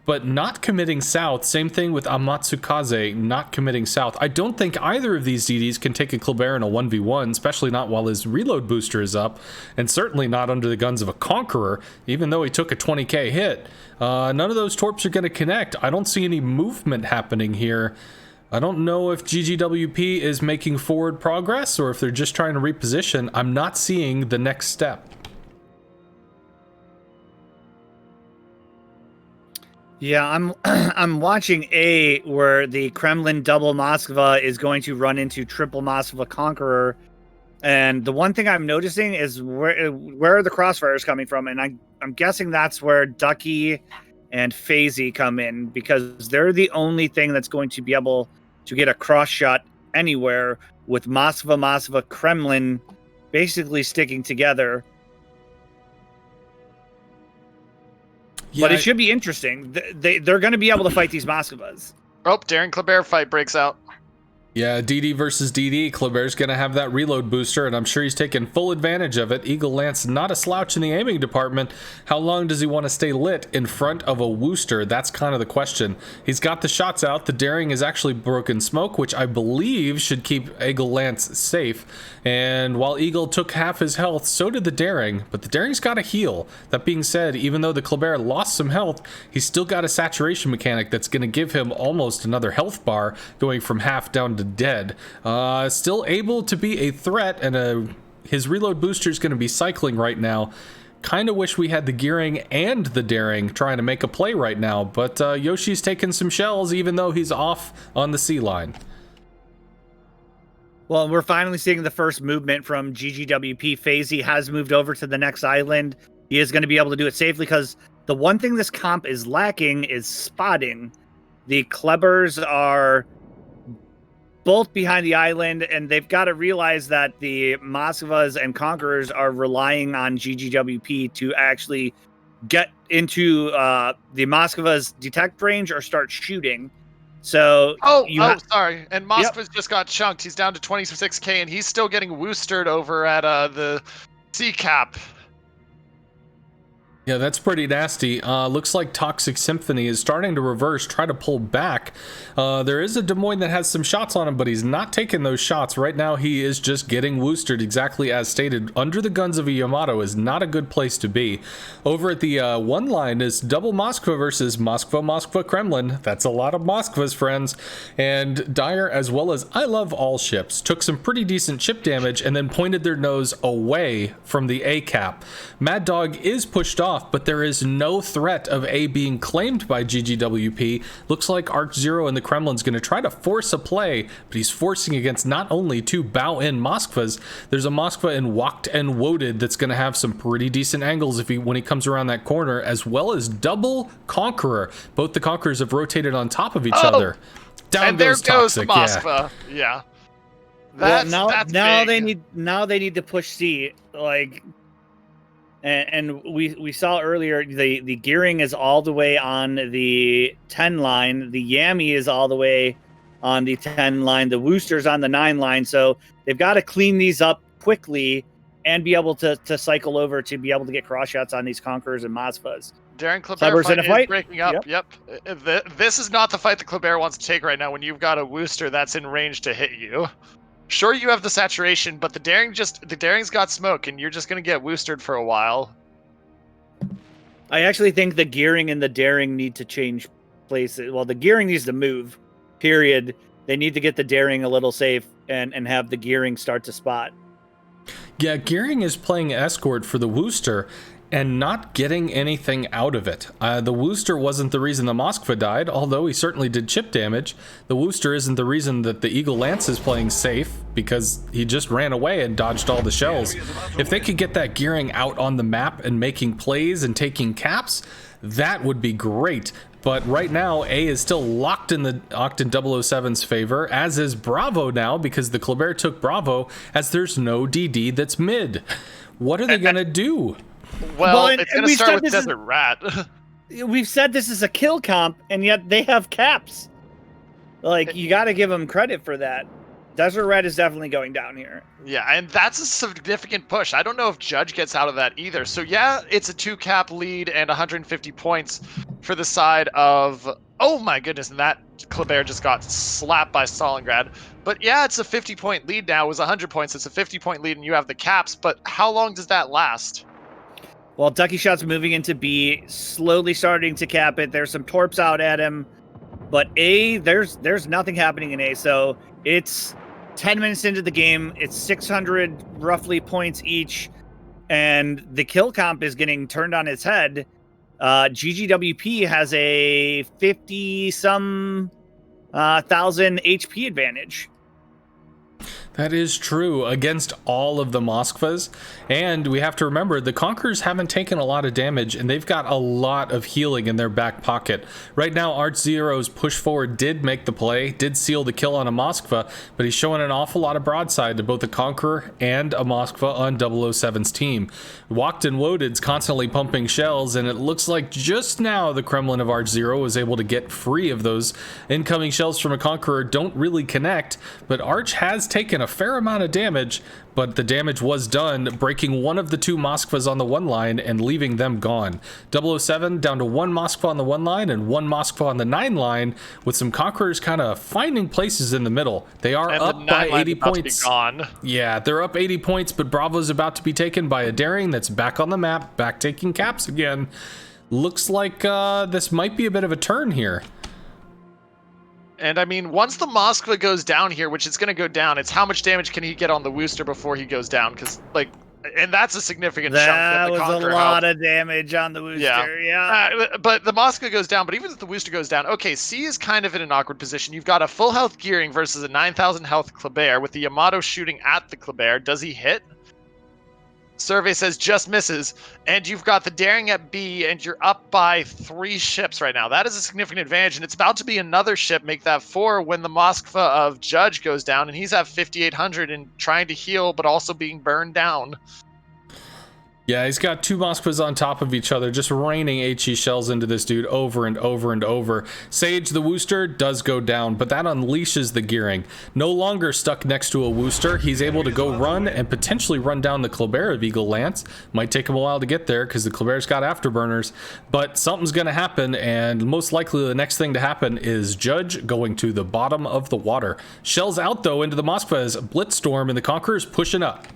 but not committing south. Same thing with Amatsukaze, not committing south. I don't think either of these DDs can take a Kleber in a 1v1, especially not while his reload booster is up, and certainly not under the guns of a Conqueror, even though he took a 20k hit. None of those torps are going to connect. I don't see any movement happening here. I don't know if GGWP is making forward progress or if they're just trying to reposition. I'm not seeing the next step. Yeah, I'm watching A, where the Kremlin double Moskva is going to run into triple Moskva Conqueror, and the one thing I'm noticing is where are the crossfires coming from, and I'm guessing that's where Ducky and Phasey come in, because they're the only thing that's going to be able to get a cross shot anywhere with Moskva Kremlin basically sticking together. Yeah, But it should be interesting. They're going to be able to fight these Moskvas. Oh, Daring Kleber fight breaks out. Yeah, DD versus DD. Kleber's going to have that reload booster, and I'm sure he's taking full advantage of it. Eagle Lance, not a slouch in the aiming department. How long does he want to stay lit in front of a Wooster? That's kind of the question. He's got the shots out. The Daring is actually broken smoke, which I believe should keep Eagle Lance safe. And while Eagle took half his health, so did the Daring, but the Daring's got a heal. That being said, even though the Kleber lost some health, he's still got a saturation mechanic that's going to give him almost another health bar, going from half down to dead. Still able to be a threat, and his reload booster is going to be cycling right now. Kind of wish we had the Gearing and the Daring trying to make a play right now, but Yoshi's taking some shells even though he's off on the C line. Well, we're finally seeing the first movement from GGWP. Phasey has moved over to the next island. He is going to be able to do it safely, because the one thing this comp is lacking is spotting. The Klebers are both behind the island, and they've got to realize that the Moskvas and Conquerors are relying on GGWP to actually get into the Moskvas' detect range or start shooting. So sorry. And Moskva's just got chunked. He's down to 26k, and he's still getting woostered over at the C cap. Yeah, that's pretty nasty. Looks like Toxic Symphony is starting to reverse, try to pull back. There is a Des Moines that has some shots on him, but he's not taking those shots. Right now, he is just getting woostered, exactly as stated. Under the guns of a Yamato is not a good place to be. Over at the one line is double Moskva versus Moskva Kremlin. That's a lot of Moskvas, friends. And Dyer, as well as I Love All Ships, took some pretty decent ship damage and then pointed their nose away from the A cap. Mad Dog is pushed off, off, but there is no threat of A being claimed by GGWP. Looks like Arch0 and the Kremlin's going to try to force a play, but he's forcing against not only two bow-in Moskvas, there's a Moskva in Walked and Woaded that's going to have some pretty decent angles when he comes around that corner, as well as double Conqueror. Both the Conquerors have rotated on top of each other. Down and there goes Toxic, the Moskva. Yeah. That's they big. need to push C, like, and we saw earlier the gearing is all the way on the 10 line, the Yami is all the way on the 10 line, the Wooster's on the 9 line, so they've got to clean these up quickly and be able to cycle over to be able to get cross shots on these Conquerors and Moskvas. Darren Kleber is breaking up. Yep. This is not the fight that Kleber wants to take right now when you've got a Wooster that's in range to hit you. Sure, you have the saturation, but the Daring's got smoke, and you're just going to get Woostered for a while. I actually think the gearing and the Daring need to change places. Well, the gearing needs to move, period. They need to get the Daring a little safe and have the gearing start to spot. Yeah, gearing is playing escort for the Wooster and not getting anything out of it. The Wooster wasn't the reason the Moskva died, although he certainly did chip damage. The Wooster isn't the reason that the Eagle Lance is playing safe, because he just ran away and dodged all the shells. If they could get that gearing out on the map and making plays and taking caps, that would be great. But right now, A is still locked in the Octon 007's favor, as is Bravo now, because the Kleber took Bravo, as there's no DD that's mid. What are they going to do? Well, it's going to start with Desert Rat. We've said this is a kill comp, and yet they have caps. Like, you got to give them credit for that. Desert Rat is definitely going down here. Yeah, and that's a significant push. I don't know if Judge gets out of that either. So yeah, it's a 2-cap lead and 150 points for the side of... Oh my goodness, and that Kleber just got slapped by Stalingrad. But yeah, it's a 50-point lead now. It was 100 points. It's a 50-point lead, and you have the caps. But how long does that last? Well, Ducky Shot's moving into B, slowly starting to cap it. There's some torps out at him. But A, there's nothing happening in A. So it's 10 minutes into the game. It's 600 roughly points each. And the kill comp is getting turned on its head. GGWP has a 50-some thousand HP advantage. That is true against all of the Moskvas. And we have to remember, the Conquerors haven't taken a lot of damage, and they've got a lot of healing in their back pocket. Right now, Arch0's push forward did make the play, did seal the kill on a Moskva, but he's showing an awful lot of broadside to both a Conqueror and a Moskva on 007's team. Walked and Woaded's constantly pumping shells, and it looks like just now the Kremlin of Arch0 was able to get free of those incoming shells from a Conqueror. Don't really connect, but Arch has taken a fair amount of damage, but the damage was done, breaking one of the two Moskvas on the 1 line and leaving them gone. 007 down to 1 Moskva on the 1 line and 1 Moskva on the 9 line, with some Conquerors kind of finding places in the middle. They are up by 80 points. Yeah, they're up 80 points, but Bravo's about to be taken by a Daring that's back on the map, back taking caps again. Looks like this might be a bit of a turn here. And I mean, once the Moskva goes down here, which it's going to go down, it's how much damage can he get on the Wooster before he goes down? Because, like, and that's a significant chunk. That was a lot of damage on the Wooster, yeah. But the Moskva goes down, but even if the Wooster goes down, okay, C is kind of in an awkward position. You've got a full health Gearing versus a 9,000 health Kleber, with the Yamato shooting at the Kleber. Does he hit? Survey says just misses, and you've got the Daring at B, and you're up by 3 ships right now. That is a significant advantage, and it's about to be another ship, make that 4 when the Moskva of Judge goes down, and he's at 5,800 and trying to heal, but also being burned down. Yeah, he's got 2 Moskvas on top of each other, just raining HE shells into this dude over and over and over. Sage, the Wooster, does go down, but that unleashes the Gearing. No longer stuck next to a Wooster, he's able to go run and potentially run down the Kleber of Eagle Lance. Might take him a while to get there, because the Kleber's got afterburners, but something's going to happen, and most likely the next thing to happen is Judge going to the bottom of the water. Shells out, though, into the Moskvas. Blitzstorm, and the Conqueror's pushing up.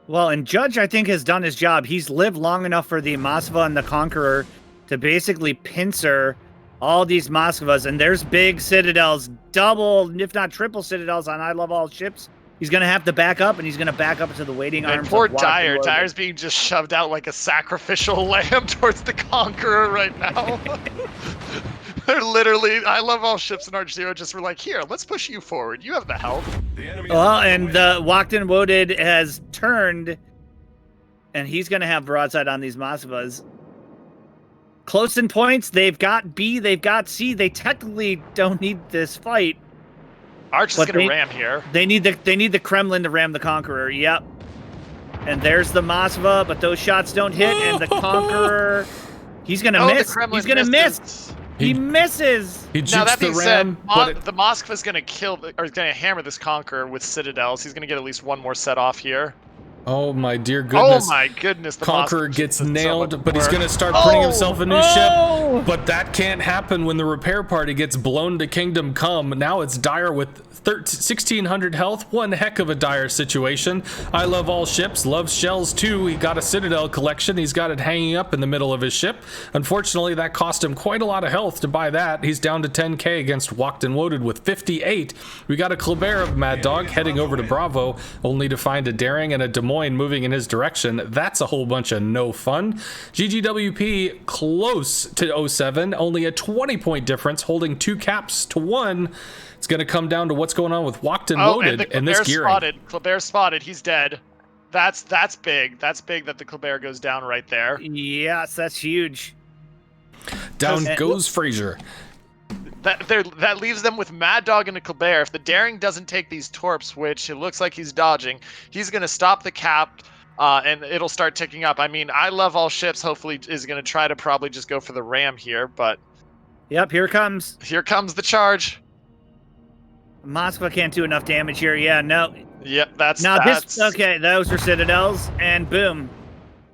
Well, and Judge, I think, has done his job. He's lived long enough for the Moskva and the Conqueror to basically pincer all these Moskvas. And there's big citadels, double, if not triple citadels on I Love All ships He's going to have to back up, and he's going to back up into the waiting And arms poor of Locked and Dyer. Loaded. Dyer's being just shoved out like a sacrificial lamb towards the Conqueror right now. They're literally, I love all ships in Arch Zero just were like, here, let's push you forward. You have the help. Well, and Locked and Loaded has turned, and he's going to have broadside on these Moskvas. Close in points. They've got B, they've got C. They technically don't need this fight. Arch is going to ram here. They need the Kremlin to ram the Conqueror. Yep. And there's the Moskva, but those shots don't hit, and the Conqueror, he's going to miss. He's going to miss. He misses. He jukes the ram. The Moskva's going to going to hammer this Conqueror with Citadels. He's going to get at least one more set off here. Oh my dear goodness. Oh my goodness. The Conqueror gets nailed, but he's going to start putting himself a new ship. But that can't happen when the repair party gets blown to Kingdom Come. Now it's Dyer with 1,600 health. One heck of a dire situation. I love all ships, loves shells too. He got a Citadel collection. He's got it hanging up in the middle of his ship. Unfortunately, that cost him quite a lot of health to buy that. He's down to 10k against Locked and Loaded with 58. We got a Kleber of Mad Dog heading over to Bravo, only to find a Daring and a Des Moines moving in his direction. That's a whole bunch of no fun. GGWP close to OO7, only a 20-point difference, holding 2 caps to 1. It's going to come down to what's going on with Locked and Loaded and this gearing. Kleber spotted. He's dead. That's big. That's big that the Kleber goes down right there. Yes, that's huge. Down goes Fraser. That leaves them with Mad Dog and a Kleber. If the Daring doesn't take these torps, which it looks like he's dodging, he's going to stop the cap, and it'll start ticking up. I mean, I love all ships. Hopefully is going to try to probably just go for the ram here, but... Yep, here comes. Here comes the charge. Moskva can't do enough damage here. Yeah, no. Yep, that's... Okay, those are Citadels, and boom.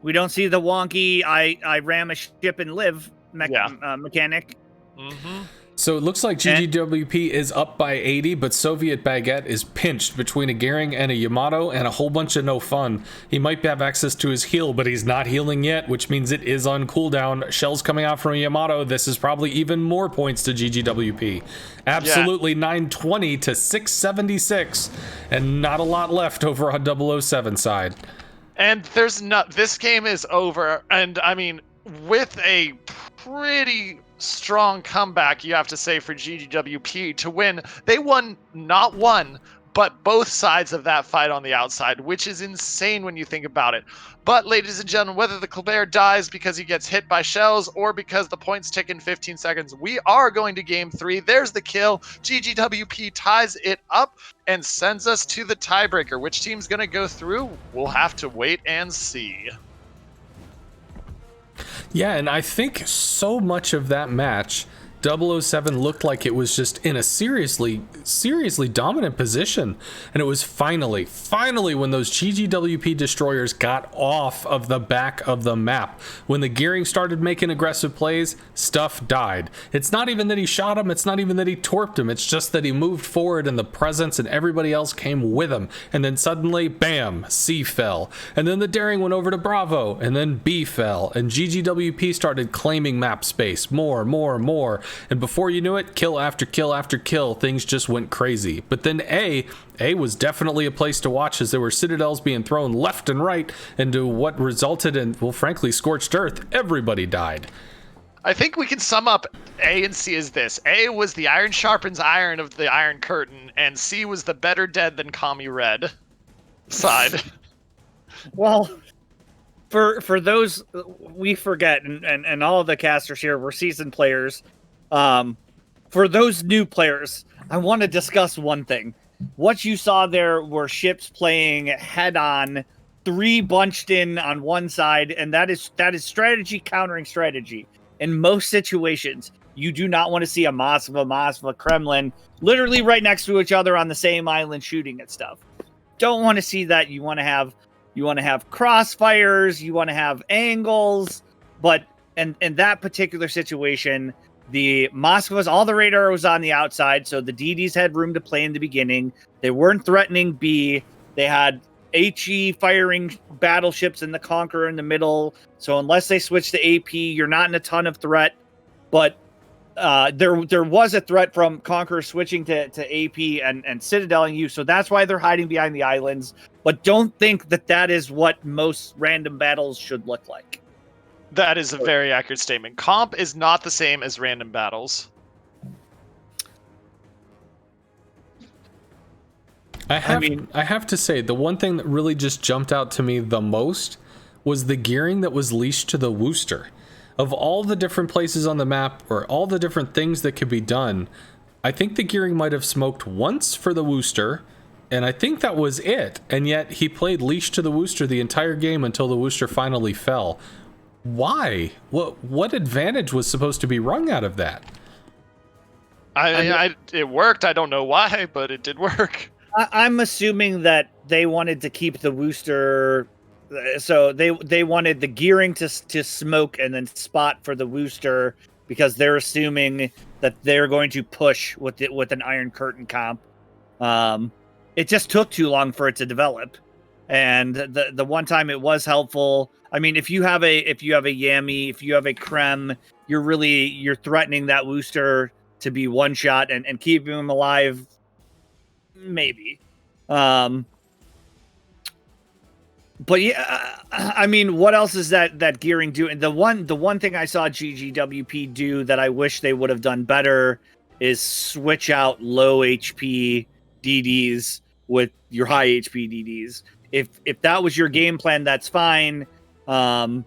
We don't see the wonky, I ram a ship and live mechanic. Mm-hmm. So it looks like GGWP is up by 80, but Soviet Baguette is pinched between a Gearing and a Yamato and a whole bunch of no fun. He might have access to his heal, but he's not healing yet, which means it is on cooldown. Shells coming out from Yamato. This is probably even more points to GGWP. Absolutely 920 to 676, and not a lot left over on 007 side. And this game is over, and I mean, with a pretty strong comeback, you have to say, for GGWP to win. They won not one, but both sides of that fight on the outside, which is insane when you think about it. But ladies and gentlemen, whether the Kleber dies because he gets hit by shells or because the points tick in 15 seconds, we are going to game 3. There's the kill. GGWP ties it up and sends us to the tiebreaker. Which team's going to go through? We'll have to wait and see. Yeah, and I think so much of that match, 007 looked like it was just in a seriously dominant position. And it was finally when those GGWP destroyers got off of the back of the map. When the Gearing started making aggressive plays, stuff died. It's not even that he shot him, it's not even that he torped him, it's just that he moved forward and the presence and everybody else came with him. And then suddenly, bam, C fell. And then the Daring went over to Bravo, and then B fell. And GGWP started claiming map space, more. And before you knew it, kill after kill after kill, things just went crazy. But then A was definitely a place to watch, as there were Citadels being thrown left and right into what resulted in, well, frankly, scorched earth. Everybody died. I think we can sum up A and C as this. A was the iron sharpens iron of the Iron Curtain, and C was the better dead than Commie Red side. Well, for those, we forget, and all of the casters here were seasoned players. For those new players, I want to discuss one thing. What you saw there were ships playing head-on, 3 bunched in on one side, and that is strategy countering strategy. In most situations, you do not want to see a Moskva, Kremlin, literally right next to each other on the same island shooting at stuff. Don't want to see that. You want to have crossfires, you want to have angles, but in that particular situation, the Moskvas, all the radar was on the outside, so the DDs had room to play in the beginning. They weren't threatening B. They had HE firing battleships in the Conqueror in the middle, so unless they switch to AP, you're not in a ton of threat. But there was a threat from Conqueror switching to AP and Citadeling you, so that's why they're hiding behind the islands. But don't think that is what most random battles should look like. That is a very accurate statement. Comp is not the same as random battles. I have to say, the one thing that really just jumped out to me the most was the gearing that was leashed to the Wooster. Of all the different places on the map, or all the different things that could be done, I think the gearing might have smoked once for the Wooster, and I think that was it. And yet he played leash to the Wooster the entire game until the Wooster finally fell. Why? What advantage was supposed to be wrung out of that? It worked. I don't know why, but it did work. I'm assuming that they wanted to keep the Wooster, so they wanted the gearing to smoke and then spot for the Wooster, because they're assuming that they're going to push with an Iron Curtain comp. It just took too long for it to develop, and the one time it was helpful. I mean, if you have a Yami, if you have a Krem, you're threatening that Wooster to be one shot and keeping him alive. Maybe. But yeah, I mean, what else is that gearing doing? The one thing I saw GGWP do that I wish they would have done better is switch out low HP DDs with your high HP DDs. If that was your game plan, that's fine. The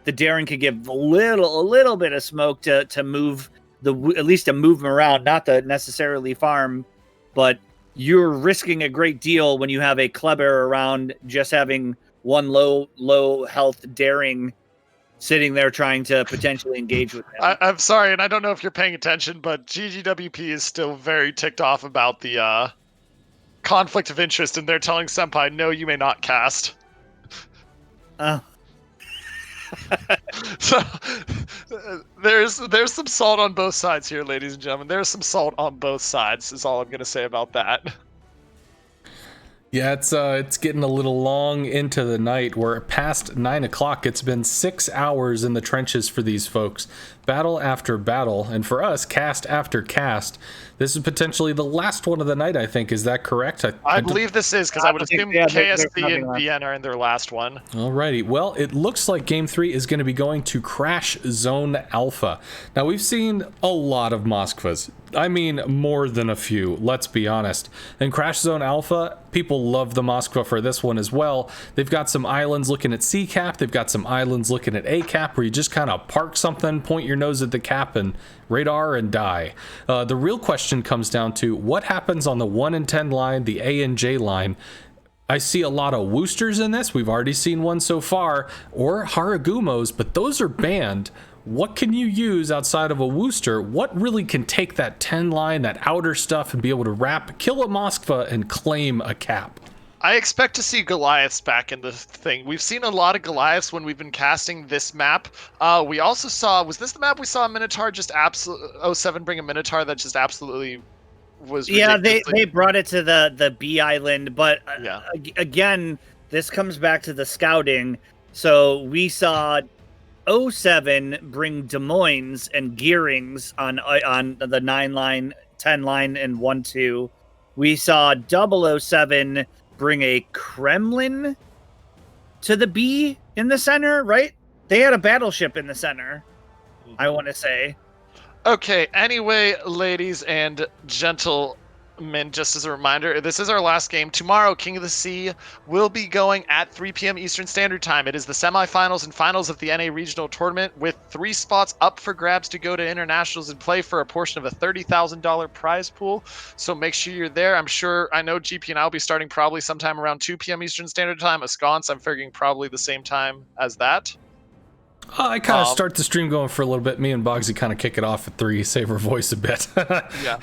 Darren could give a little bit of smoke to move at least to move them around, not to necessarily farm, but you're risking a great deal when you have a Kleber around just having one low health Daring sitting there trying to potentially engage with him. I'm sorry, and I don't know if you're paying attention, but GGWP is still very ticked off about the conflict of interest, and they're telling Senpai, no, you may not cast. So there's some salt on both sides here, ladies and gentlemen. There's some salt on both sides, is all I'm gonna say about that. Yeah, it's getting a little long into the night. We're past 9 o'clock. It's been 6 hours in the trenches for these folks. Battle after battle, and for us, cast after cast. This is potentially the last one of the night, I think. Is that correct? I believe this is, because I would assume KSP and VN are in their last one. Alrighty. Well, it looks like Game 3 is going to be going to Crash Zone Alpha. Now, we've seen a lot of Moskvas. I mean, more than a few, let's be honest. In Crash Zone Alpha, people love the Moskva for this one as well. They've got some islands looking at C cap, they've got some islands looking at A cap, where you just kind of park something, point your nose at the cap, and radar and die. The real question comes down to what happens on the 1 and 10 line, the A and J line. I see a lot of Woosters in this. We've already seen one so far, or Haragumos, but those are banned. What can you use outside of a Wooster? What really can take that 10 line, that outer stuff, and be able to wrap, kill a Moskva, and claim a cap? I expect to see Goliaths back in the thing. We've seen a lot of Goliaths when we've been casting this map. We also saw, was this the map we saw a Minotaur just OO7 bring a Minotaur that just absolutely was ridiculous? Yeah, they brought it to the B island, but yeah. Again, this comes back to the scouting. So we saw OO7 bring Des Moines and Gearings on the 9 line, 10 line, and 1-2. We saw 007 bring a Kremlin to the B in the center, right? They had a battleship in the center, I want to say. Okay, anyway, ladies and gentlemen, just as a reminder, this is our last game. Tomorrow, King of the Sea will be going at 3 p.m. Eastern Standard Time. It is the semifinals and finals of the NA Regional Tournament, with 3 spots up for grabs to go to internationals and play for a portion of a $30,000 prize pool. So make sure you're there. I know GP and I will be starting probably sometime around 2 p.m. Eastern Standard Time. Ensconce, I'm figuring probably the same time as that. I kind of start the stream going for a little bit. Me and Boggsy kind of kick it off at 3, save our voice a bit. Yeah.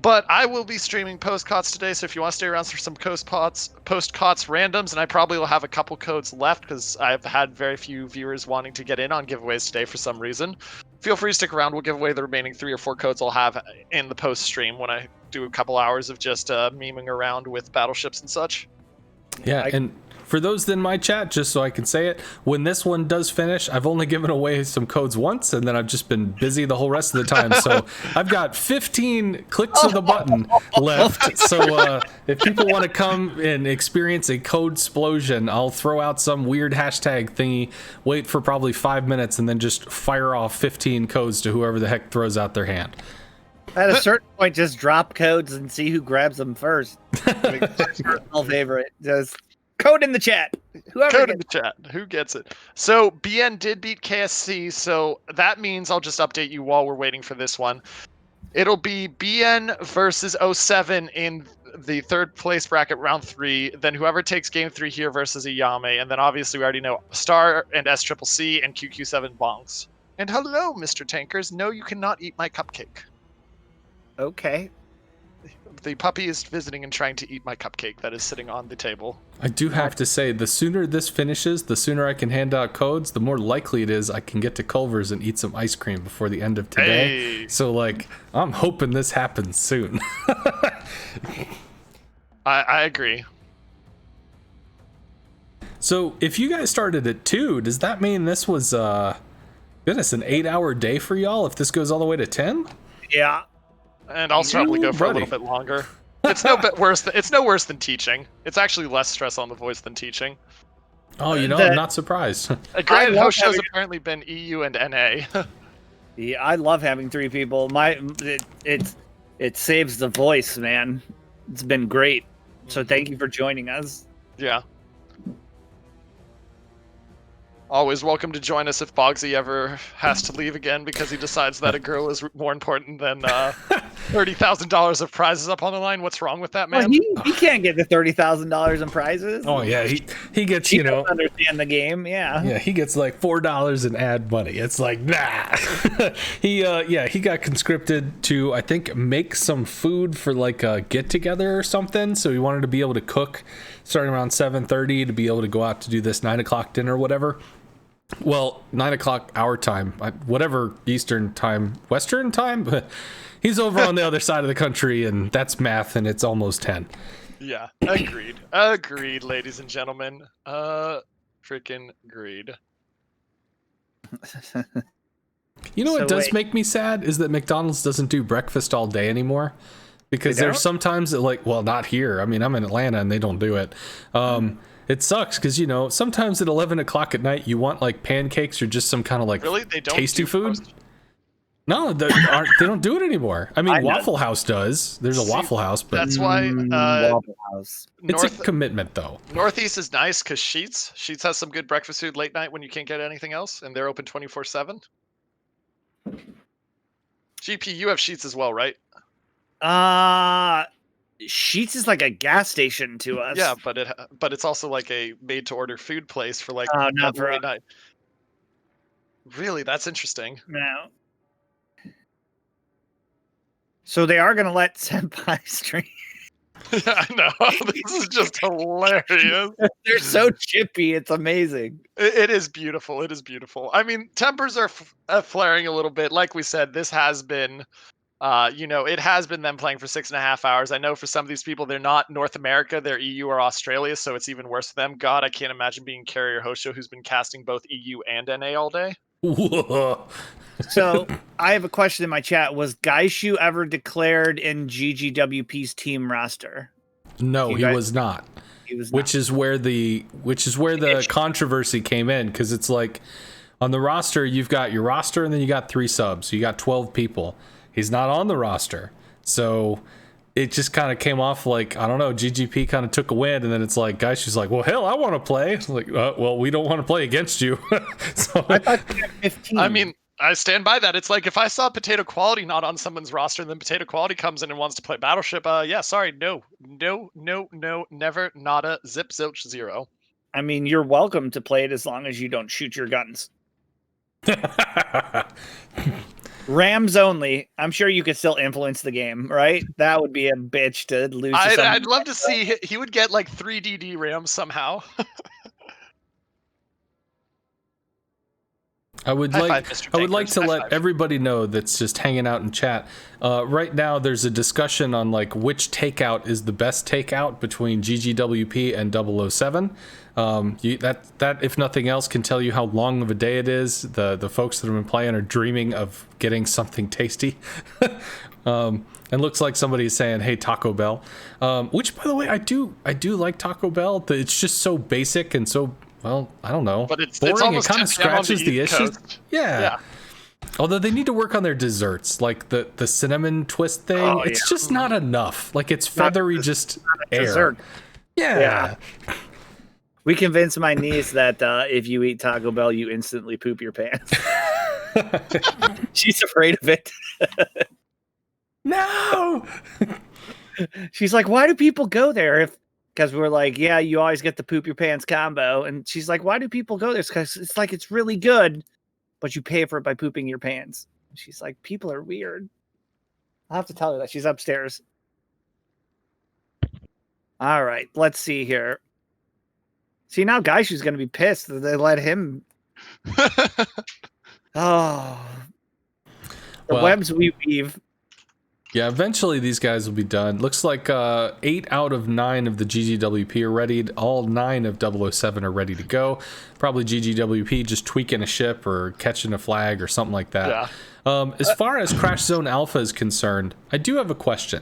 But I will be streaming post-cots today, so if you want to stay around for some post-cots randoms, and I probably will have a couple codes left because I've had very few viewers wanting to get in on giveaways today for some reason. Feel free to stick around. We'll give away the remaining 3 or 4 codes I'll have in the post-stream when I do a couple hours of just memeing around with battleships and such. Yeah, and for those in my chat, just so I can say it, when this one does finish, I've only given away some codes once, and then I've just been busy the whole rest of the time. So I've got 15 clicks of the button left. So if people want to come and experience a code explosion, I'll throw out some weird hashtag thingy, wait for probably 5 minutes, and then just fire off 15 codes to whoever the heck throws out their hand. At a certain point, just drop codes and see who grabs them first. Personal favorite. Just code in the chat. Whoever Code in the chat. Who gets it? So BN did beat KSC, so that means I'll just update you while we're waiting for this one. It'll be BN versus OO7 in the third place bracket round 3. Then whoever takes game 3 here versus Ayame, and then obviously we already know Star and SCCC and QQ7 Bonks. And hello, Mr. Tankers. No, you cannot eat my cupcake. Okay. The puppy is visiting and trying to eat my cupcake that is sitting on the table. I do have to say, the sooner this finishes, the sooner I can hand out codes, the more likely it is I can get to Culver's and eat some ice cream before the end of today. Hey. So, like, I'm hoping this happens soon. I agree. So, if you guys started at 2, does that mean this was, goodness, an 8-hour day for y'all if this goes all the way to 10? Yeah. And I'll probably go for buddy. a little bit longer. It's no bit worse. It's no worse than teaching. It's actually less stress on the voice than teaching. Oh, you know, I'm not surprised. Granted, love host shows having- apparently been EU and NA. Yeah, I love having 3 people. It saves the voice, man. It's been great. So thank you for joining us. Yeah. Always welcome to join us if Bogsy ever has to leave again because he decides that a girl is more important than $30,000 of prizes up on the line. What's wrong with that, man? Well, he can't get the $30,000 in prizes. Oh, yeah, he gets, He you know... doesn't understand the game. Yeah. Yeah, he gets like $4 in ad money. It's like, nah. He got conscripted to, I think, make some food for like a get together or something. So he wanted to be able to cook starting around 7:30 to be able to go out to do this 9 o'clock dinner or whatever. Well, 9 o'clock our time, whatever Eastern time, Western time, but he's over on the other side of the country, and that's math, and it's almost 10. Yeah, agreed. Agreed, ladies and gentlemen. Freaking agreed. You know what So does wait. make me sad is that McDonald's doesn't do breakfast all day anymore. Because They there's don't? sometimes that, like, well, not here. I mean, I'm in Atlanta and they don't do it. It sucks because, you know, sometimes at 11 o'clock at night you want like pancakes or just some kind of like Really? They don't tasty do food. roast- No, they don't do it anymore. I mean, I know. Waffle House does. There's a See, Waffle House, but That's why Waffle House. it's a commitment though. Northeast is nice because Sheets has some good breakfast food late night when you can't get anything else, and they're open 24/7. GP, you have Sheets as well, right? Sheets is like a gas station to us. Yeah, but it's also like a made-to-order food place for like Oh, not that for late us. night. Really, that's interesting. No. So they are gonna let Senpai stream. I know. This is just hilarious. They're so chippy. It's amazing. It is beautiful. It is beautiful. I mean, tempers are flaring a little bit. Like we said, this has been, it has been them playing for 6.5 hours. I know for some of these people, they're not North America, they're EU or Australia, so it's even worse for them. God, I can't imagine being Carrier Hosho who's been casting both EU and NA all day. So I have a question in my chat. Was Gaishu ever declared in GGWP's team roster? No, You he guys- was not. He was Which is where the controversy came in, because it's like on the roster you've got your roster and then you got 3 subs, so you got 12 people. He's not on the roster, so it just kind of came off like, I don't know, GGP kind of took a win, and then it's like guys, she's like, well, hell, I want to play. It's like, well, we don't want to play against you. So I thought he had 15. I mean, I stand by that. It's like if I saw Potato Quality not on someone's roster, and then Potato Quality comes in and wants to play Battleship, yeah, sorry, no, never, nada, zip, zilch, zero. I mean, you're welcome to play it as long as you don't shoot your guns. Rams only. I'm sure you could still influence the game, right? That would be a bitch to lose. To someone. I'd love to see he would get like 3 DD rams somehow. I would High like five, Mr. I would like Tankers. to High let five. everybody know that's just hanging out in chat. Right now, there's a discussion on like which takeout is the best takeout between GGWP and 007. That if nothing else can tell you how long of a day it is. The folks that have been playing are dreaming of getting something tasty. And looks like somebody's saying, "Hey, Taco Bell," which, by the way, I do like Taco Bell. It's just so basic and so, well, I don't know, But it's boring. It almost kind of 10 p.m. on the scratches the East issue. Coast. Yeah. Although they need to work on their desserts, like the cinnamon twist thing. Oh, It's yeah. just not enough. Like it's feathery, just air. Dessert. Yeah. We convinced my niece that if you eat Taco Bell, you instantly poop your pants. She's afraid of it. No. She's like, why do people go there? Because we're like, yeah, you always get the poop your pants combo. And she's like, why do people go there? Because it's like, it's really good, but you pay for it by pooping your pants. She's like, people are weird. I'll have to tell her that. She's upstairs. All right, let's see here. See, now Gaishu's going to be pissed that they let him. Oh. The webs we weave. Yeah, eventually these guys will be done. Looks like 8 out of 9 of the GGWP are ready. All 9 of 007 are ready to go. Probably GGWP just tweaking a ship or catching a flag or something like that. Yeah. As far as Crash Zone Alpha is concerned, I do have a question.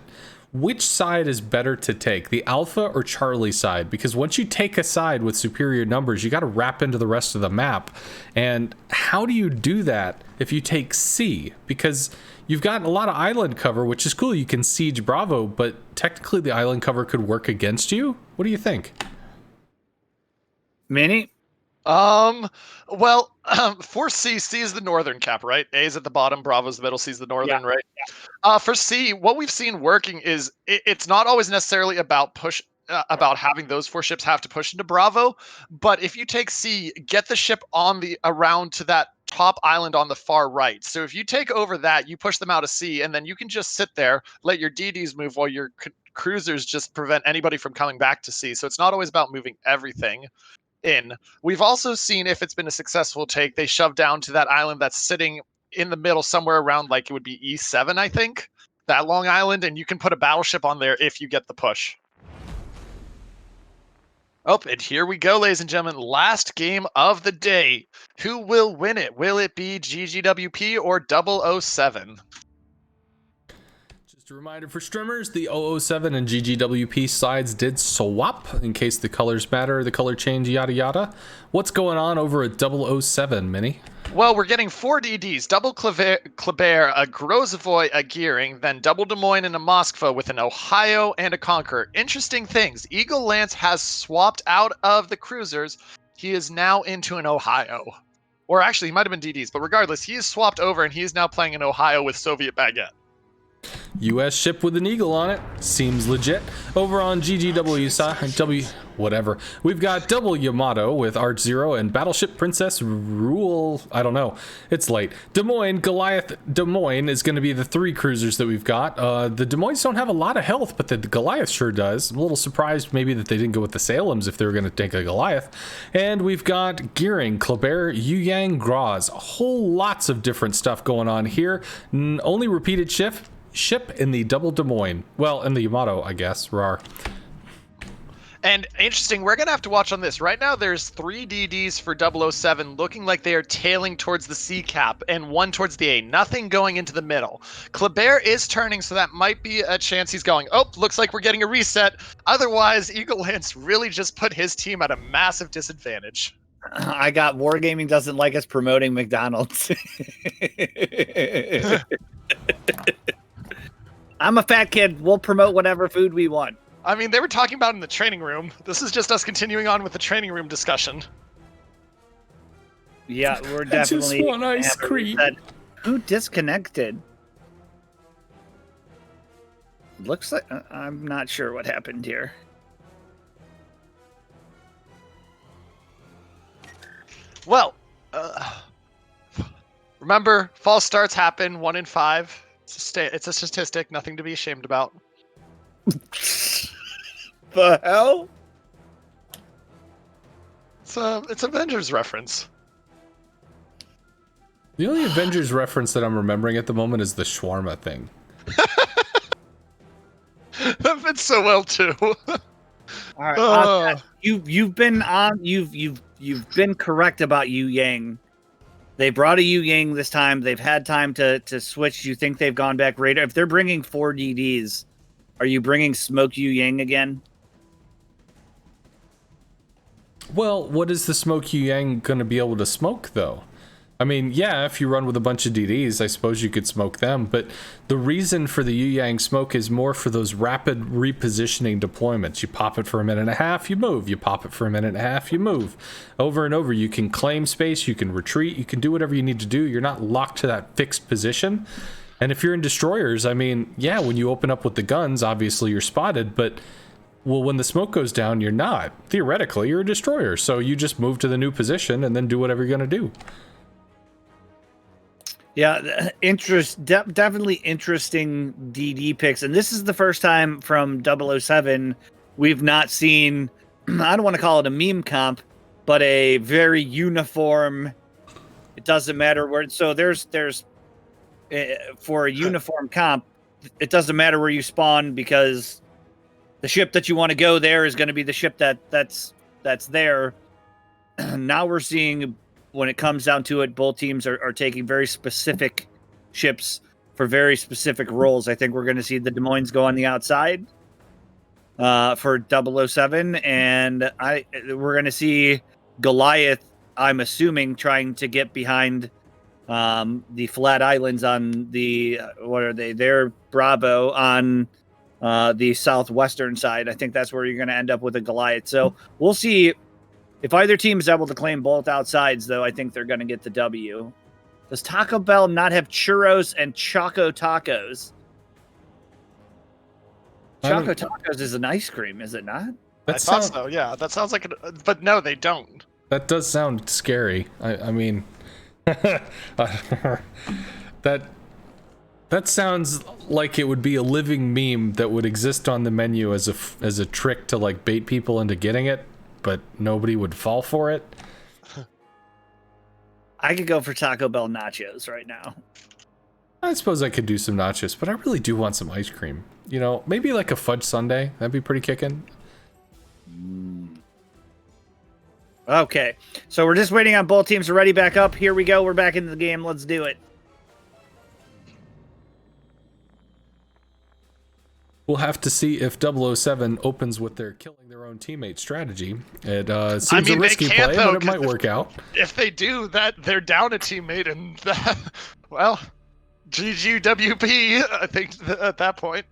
Which side is better to take, the Alpha or Charlie side? Because once you take a side with superior numbers, you got to wrap into the rest of the map. And how do you do that if you take C? Because you've got a lot of island cover, which is cool. You can siege Bravo, but technically the island cover could work against you. What do you think? Minnie? Well, for C is the northern cap, right? A is at the bottom, Bravo's the middle, C is the northern, Yeah. right? For C, what we've seen working is it's not always necessarily about about having those 4 ships have to push into Bravo, but if you take C, get the ship on the around to that top island on the far right. So if you take over that, you push them out of C, and then you can just sit there, let your DDs move while your cruisers just prevent anybody from coming back to C. So it's not always about moving everything in. We've also seen, if it's been a successful take, they shove down to that island that's sitting in the middle somewhere around, like, it would be E7, I think, that long island, and you can put a battleship on there if you get the push. Oh, and here we go, ladies and gentlemen. Last game of the day. Who will win it? Will it be GGWP or 007? Just a reminder for streamers, the OO7 and GGWP sides did swap in case the colors matter, the color change, yada yada. What's going on over at 007, Minnie? Well, we're getting 4 DDs, double Kleber, a Grozavoy, a Gearing, then double Des Moines and a Moskva with an Ohio and a Conqueror. Interesting things. Eagle Lance has swapped out of the cruisers. He is now into an Ohio. Or actually, he might have been DDs, but regardless, he is swapped over and he is now playing an Ohio with Soviet Baguette. US ship with an eagle on it. Seems legit. Over on GGW side, whatever. We've got double Yamato with Arch Zero and Battleship Princess Rule. I don't know. It's late. Des Moines, Goliath. Des Moines is going to be the 3 cruisers that we've got. The Des Moines don't have a lot of health, but the Goliath sure does. I'm a little surprised maybe that they didn't go with the Salems if they were going to take a Goliath. And we've got Gearing, Kleber, Yu Yang, Graz. Whole lots of different stuff going on here. Only repeated ship in the double Des Moines. Well, in the Yamato, I guess. Rar. And interesting, we're going to have to watch on this. Right now, there's 3 DDs for 007 looking like they are tailing towards the C cap and 1 towards the A. Nothing going into the middle. Kleber is turning, so that might be a chance he's going. Oh, looks like we're getting a reset. Otherwise, Eagle Lance really just put his team at a massive disadvantage. I got Wargaming doesn't like us promoting McDonald's. I'm a fat kid. We'll promote whatever food we want. I mean, they were talking about in the training room. This is just us continuing on with the training room discussion. Yeah, we're definitely. I just want ice cream. Who disconnected? Looks like I'm not sure what happened here. Well, remember, false starts happen 1 in 5. It's a statistic, nothing to be ashamed about. The hell? It's Avengers reference. The only Avengers reference that I'm remembering at the moment is the shawarma thing. That fits so well too. All right, Oh. you've been been correct about Yu Yang. They brought a Yu Yang this time. They've had time to switch. You think they've gone back radar? If they're bringing 4 DDs, are you bringing Smoke Yu Yang again? Well, what is the Smoke Yu Yang going to be able to smoke, though? I mean, yeah, if you run with a bunch of DDs, I suppose you could smoke them, but the reason for the Yu Yang smoke is more for those rapid repositioning deployments. You pop it for a minute and a half, you move. You pop it for a minute and a half, you move. Over and over, you can claim space, you can retreat, you can do whatever you need to do. You're not locked to that fixed position. And if you're in destroyers, I mean, yeah, when you open up with the guns, obviously you're spotted, but well, when the smoke goes down, you're not. Theoretically, you're a destroyer, so you just move to the new position and then do whatever you're going to do. Yeah, definitely interesting DD picks. And this is the first time from 007 we've not seen, I don't want to call it a meme comp, but a very uniform, it doesn't matter where. So there's for a uniform comp, it doesn't matter where you spawn because the ship that you want to go there is going to be the ship that's there. Now we're seeing, when it comes down to it, both teams are taking very specific ships for very specific roles. I think we're going to see the Des Moines go on the outside for 007, and we're going to see Goliath, I'm assuming, trying to get behind the Flat Islands on the, what are they? They're Bravo on the southwestern side. I think that's where you're going to end up with a Goliath. So we'll see. If either team is able to claim both outsides, though, I think they're going to get the W. Does Taco Bell not have churros and Choco Tacos? Choco Tacos is an ice cream, is it not? I thought so, yeah. That sounds like but no, they don't. That does sound scary. I mean, that sounds like it would be a living meme that would exist on the menu as a trick to like bait people into getting it, but nobody would fall for it. I could go for Taco Bell nachos right now. I suppose I could do some nachos, but I really do want some ice cream. You know, maybe like a fudge sundae. That'd be pretty kicking. Okay, so we're just waiting on both teams to ready back up. Here we go. We're back into the game. Let's do it. We'll have to see if 007 opens with their killing their own teammate strategy. It seems a risky play, but it might work out. If they do that, they're down a teammate, and that, well, GGWP, I think, at that point.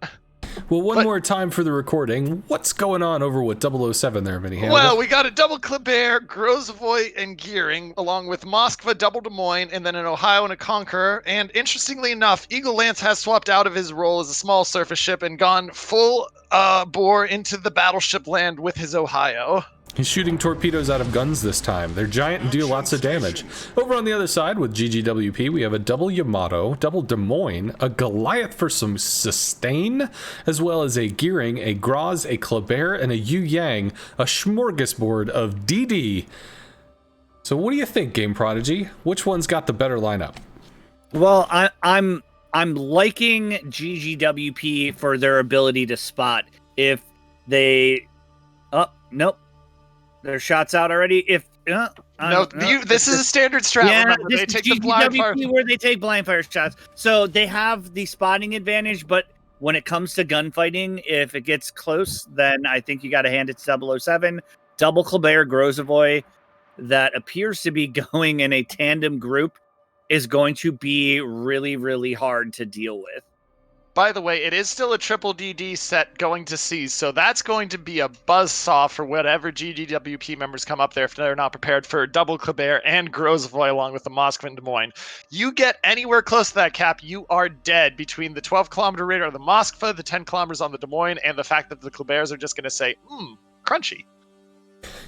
Well, one more time for the recording. What's going on over with 007 there, Mini Hannibal? Well, we got a double Kleber, Grozovoy, and Gearing, along with Moskva, double Des Moines, and then an Ohio and a Conqueror. And interestingly enough, Eagle Lance has swapped out of his role as a small surface ship and gone full bore into the battleship land with his Ohio. He's shooting torpedoes out of guns this time. They're giant and do lots of damage. Over on the other side with GGWP, we have a double Yamato, double Des Moines, a Goliath for some sustain, as well as a Gearing, a Graz, a Kleber, and a Yu Yang, a smorgasbord of DD. So what do you think, Game Prodigy? Which one's got the better lineup? Well, I'm liking GGWP for their ability to spot. If they... Oh, nope. Their shots out already. If this is a standard strat. Yeah, remember, this they is take the blind fire where they take blind fire shots. So they have the spotting advantage, but when it comes to gunfighting, if it gets close, then I think you got to hand it to 007. Double Kleber Grozovoy that appears to be going in a tandem group is going to be really, really hard to deal with. By the way, it is still a triple DD set going to C, so that's going to be a buzzsaw for whatever GGWP members come up there if they're not prepared for double Kleber and Grozovoy along with the Moskva and Des Moines. You get anywhere close to that cap, you are dead between the 12-kilometer radar of the Moskva, the 10 kilometers on the Des Moines, and the fact that the Klebers are just going to say, crunchy.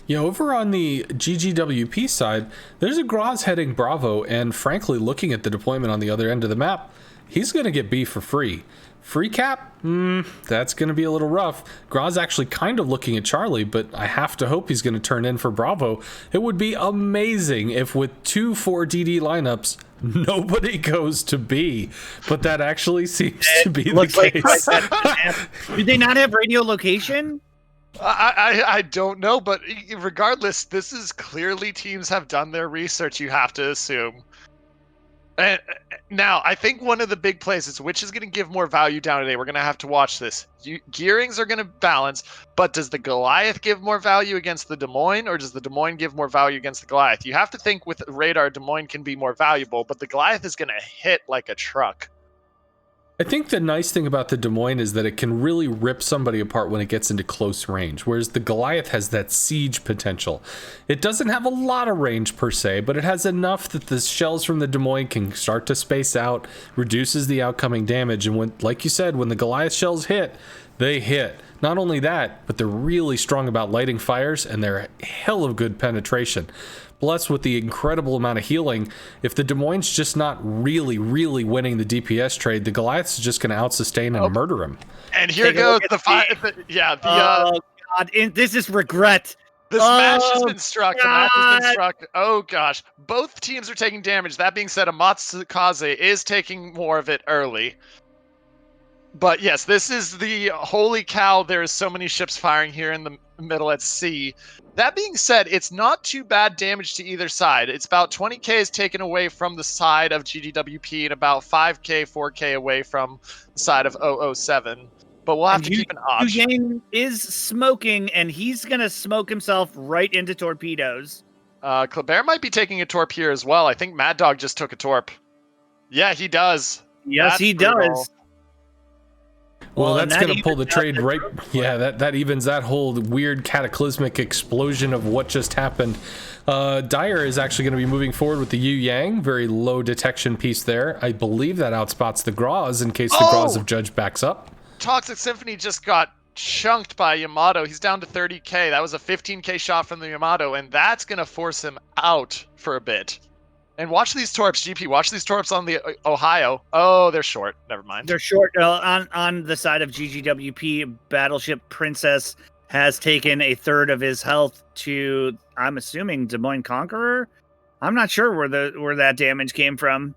Yeah, over on the GGWP side, there's a Graz heading Bravo, and frankly, looking at the deployment on the other end of the map, he's going to get B for free. Free cap? That's going to be a little rough. Gra's actually kind of looking at Charlie, but I have to hope he's going to turn in for Bravo. It would be amazing if with 2 4DD lineups, nobody goes to B, but that actually seems to be the case. Do they not have radio location? I don't know, but regardless, this is clearly teams have done their research, you have to assume. And now, I think one of the big plays is which is going to give more value down today. We're going to have to watch this. Gearings are going to balance, but does the Goliath give more value against the Des Moines, or does the Des Moines give more value against the Goliath? You have to think with radar, Des Moines can be more valuable, but the Goliath is going to hit like a truck. I think the nice thing about the Des Moines is that it can really rip somebody apart when it gets into close range, whereas the Goliath has that siege potential. It doesn't have a lot of range per se, but it has enough that the shells from the Des Moines can start to space out, reduces the outcoming damage, and when, like you said, when the Goliath shells hit, they hit. Not only that, but they're really strong about lighting fires, and they're hell of good penetration. Plus, with the incredible amount of healing, if the Des Moines just not really winning the DPS trade, the Goliath's just going to out-sustain and murder him. And here goes the fight. Oh, God. This is regret. This match has been struck. The match has been struck. Oh, gosh. Both teams are taking damage. That being said, Amatsukaze is taking more of it early. But yes, this is the holy cow. There is so many ships firing here in the middle at sea. That being said, it's not too bad damage to either side. It's about 20k is taken away from the side of GGWP and about 5k, 4k away from the side of OO7. But we'll have to keep an eye. Yu Yang is smoking, and he's going to smoke himself right into torpedoes. Kleber might be taking a torp here as well. I think Mad Dog just took a torp. Yeah, he does. Yes, he does. Well, that's going to pull the trade right. Yeah, that evens that whole weird cataclysmic explosion of what just happened. Dyer is actually going to be moving forward with the Yu Yang. Very low detection piece there. I believe that outspots the Graz in case the Graz of Judge backs up. Toxic Symphony just got chunked by Yamato. He's down to 30k. That was a 15k shot from the Yamato, and that's going to force him out for a bit. And watch these torps, GP. Watch these torps on the Ohio. Oh, they're short. Never mind. They're short. On the side of GGWP, Battleship Princess has taken a third of his health to, I'm assuming, Des Moines Conqueror. I'm not sure where that damage came from.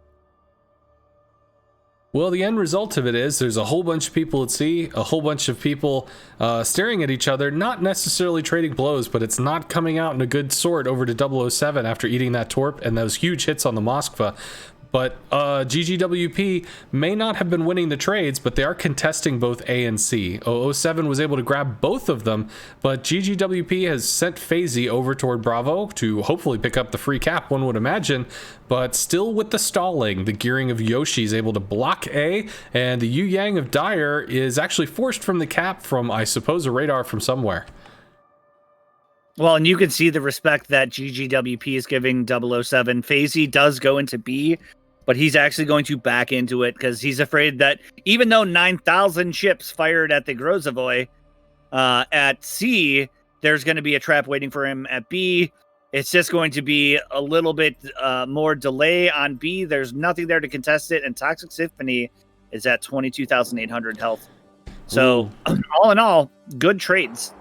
Well, the end result of it is there's a whole bunch of people at sea, a whole bunch of people staring at each other, not necessarily trading blows, but it's not coming out in a good sort over to OO7 after eating that torp and those huge hits on the Moskva. But GGWP may not have been winning the trades, but they are contesting both A and C. OO7 was able to grab both of them, but GGWP has sent FaZe over toward Bravo to hopefully pick up the free cap, one would imagine. But still with the stalling, the gearing of Yoshi is able to block A, and the Yu Yang of Dyer is actually forced from the cap from, I suppose, a radar from somewhere. Well, and you can see the respect that GGWP is giving 007. FaZe does go into B, but he's actually going to back into it because he's afraid that even though 9,000 ships fired at the Grozavoy at C, there's going to be a trap waiting for him at B. It's just going to be a little bit more delay on B. There's nothing there to contest it, and Toxic Symphony is at 22,800 health. So, all in all, good trades.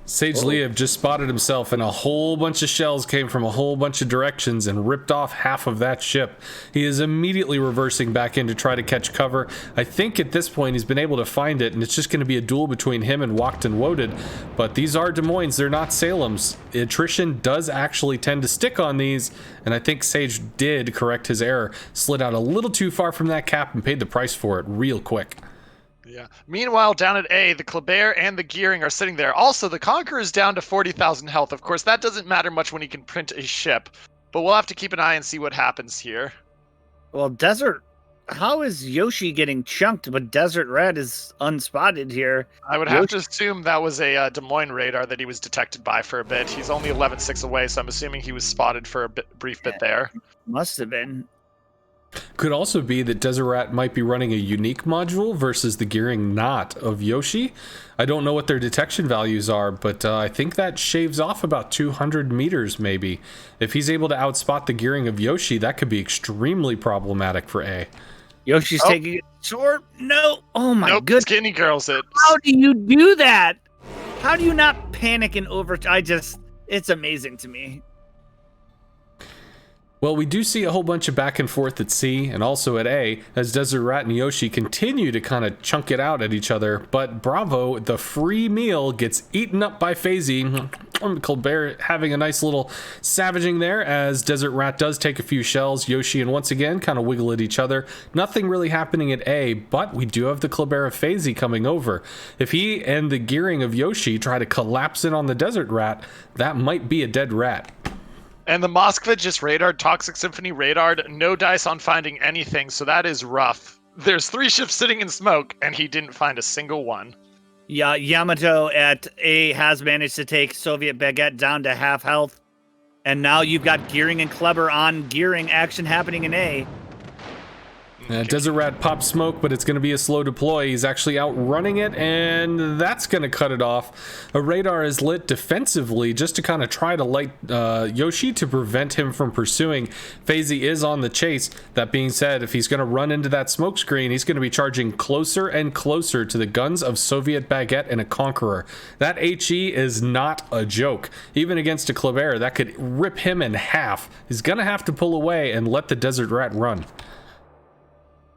Sage Liev just spotted himself, and a whole bunch of shells came from a whole bunch of directions and ripped off half of that ship. He is immediately reversing back in to try to catch cover. I think at this point he's been able to find it, and it's just going to be a duel between him and Walked and Woaded. But these are Des Moines, they're not Salem's. Attrition does actually tend to stick on these, and I think Sage did correct his error. Slid out a little too far from that cap and paid the price for it real quick. Yeah. Meanwhile, down at A, the Kleber and the Gearing are sitting there. Also, the Conqueror is down to 40,000 health. Of course, that doesn't matter much when he can print a ship, but we'll have to keep an eye and see what happens here. Well, Desert, how is Yoshi getting chunked, but Desert Red is unspotted here? I would have to assume that was a Des Moines radar that he was detected by for a bit. He's only 11.6 away, so I'm assuming he was spotted for a brief bit there. Must have been. Could also be that Deseret might be running a unique module versus the gearing not of Yoshi. I don't know what their detection values are, but I think that shaves off about 200 meters maybe. If he's able to outspot the gearing of Yoshi, that could be extremely problematic for A. Yoshi's Oh. taking it short. No. Oh my Nope, goodness. Skinny girls it. How do you do that? How do you not panic in overtime? It's amazing to me. Well, we do see a whole bunch of back and forth at C and also at A as Desert Rat and Yoshi continue to kind of chunk it out at each other, but Bravo, the free meal, gets eaten up by FaZe. Colbert having a nice little savaging there as Desert Rat does take a few shells. Yoshi and once again kind of wiggle at each other. Nothing really happening at A, but we do have the Colbert of FaZe coming over. If he and the gearing of Yoshi try to collapse in on the Desert Rat, that might be a dead rat. And the Moskva just radared, Toxic Symphony radared, no dice on finding anything, so that is rough. There's 3 ships sitting in smoke, and he didn't find a single one. Yeah, Yamato at A has managed to take Soviet Baguette down to half health. And now you've got Gearing and Kleber on Gearing action happening in A. Desert Rat pops smoke, but it's going to be a slow deploy. He's actually outrunning it, and that's going to cut it off. A radar is lit defensively just to kind of try to light Yoshi to prevent him from pursuing. FaZe is on the chase. That being said, if he's going to run into that smoke screen, he's going to be charging closer and closer to the guns of Soviet Baguette and a Conqueror. That HE is not a joke. Even against a Kleber, that could rip him in half. He's going to have to pull away and let the Desert Rat run.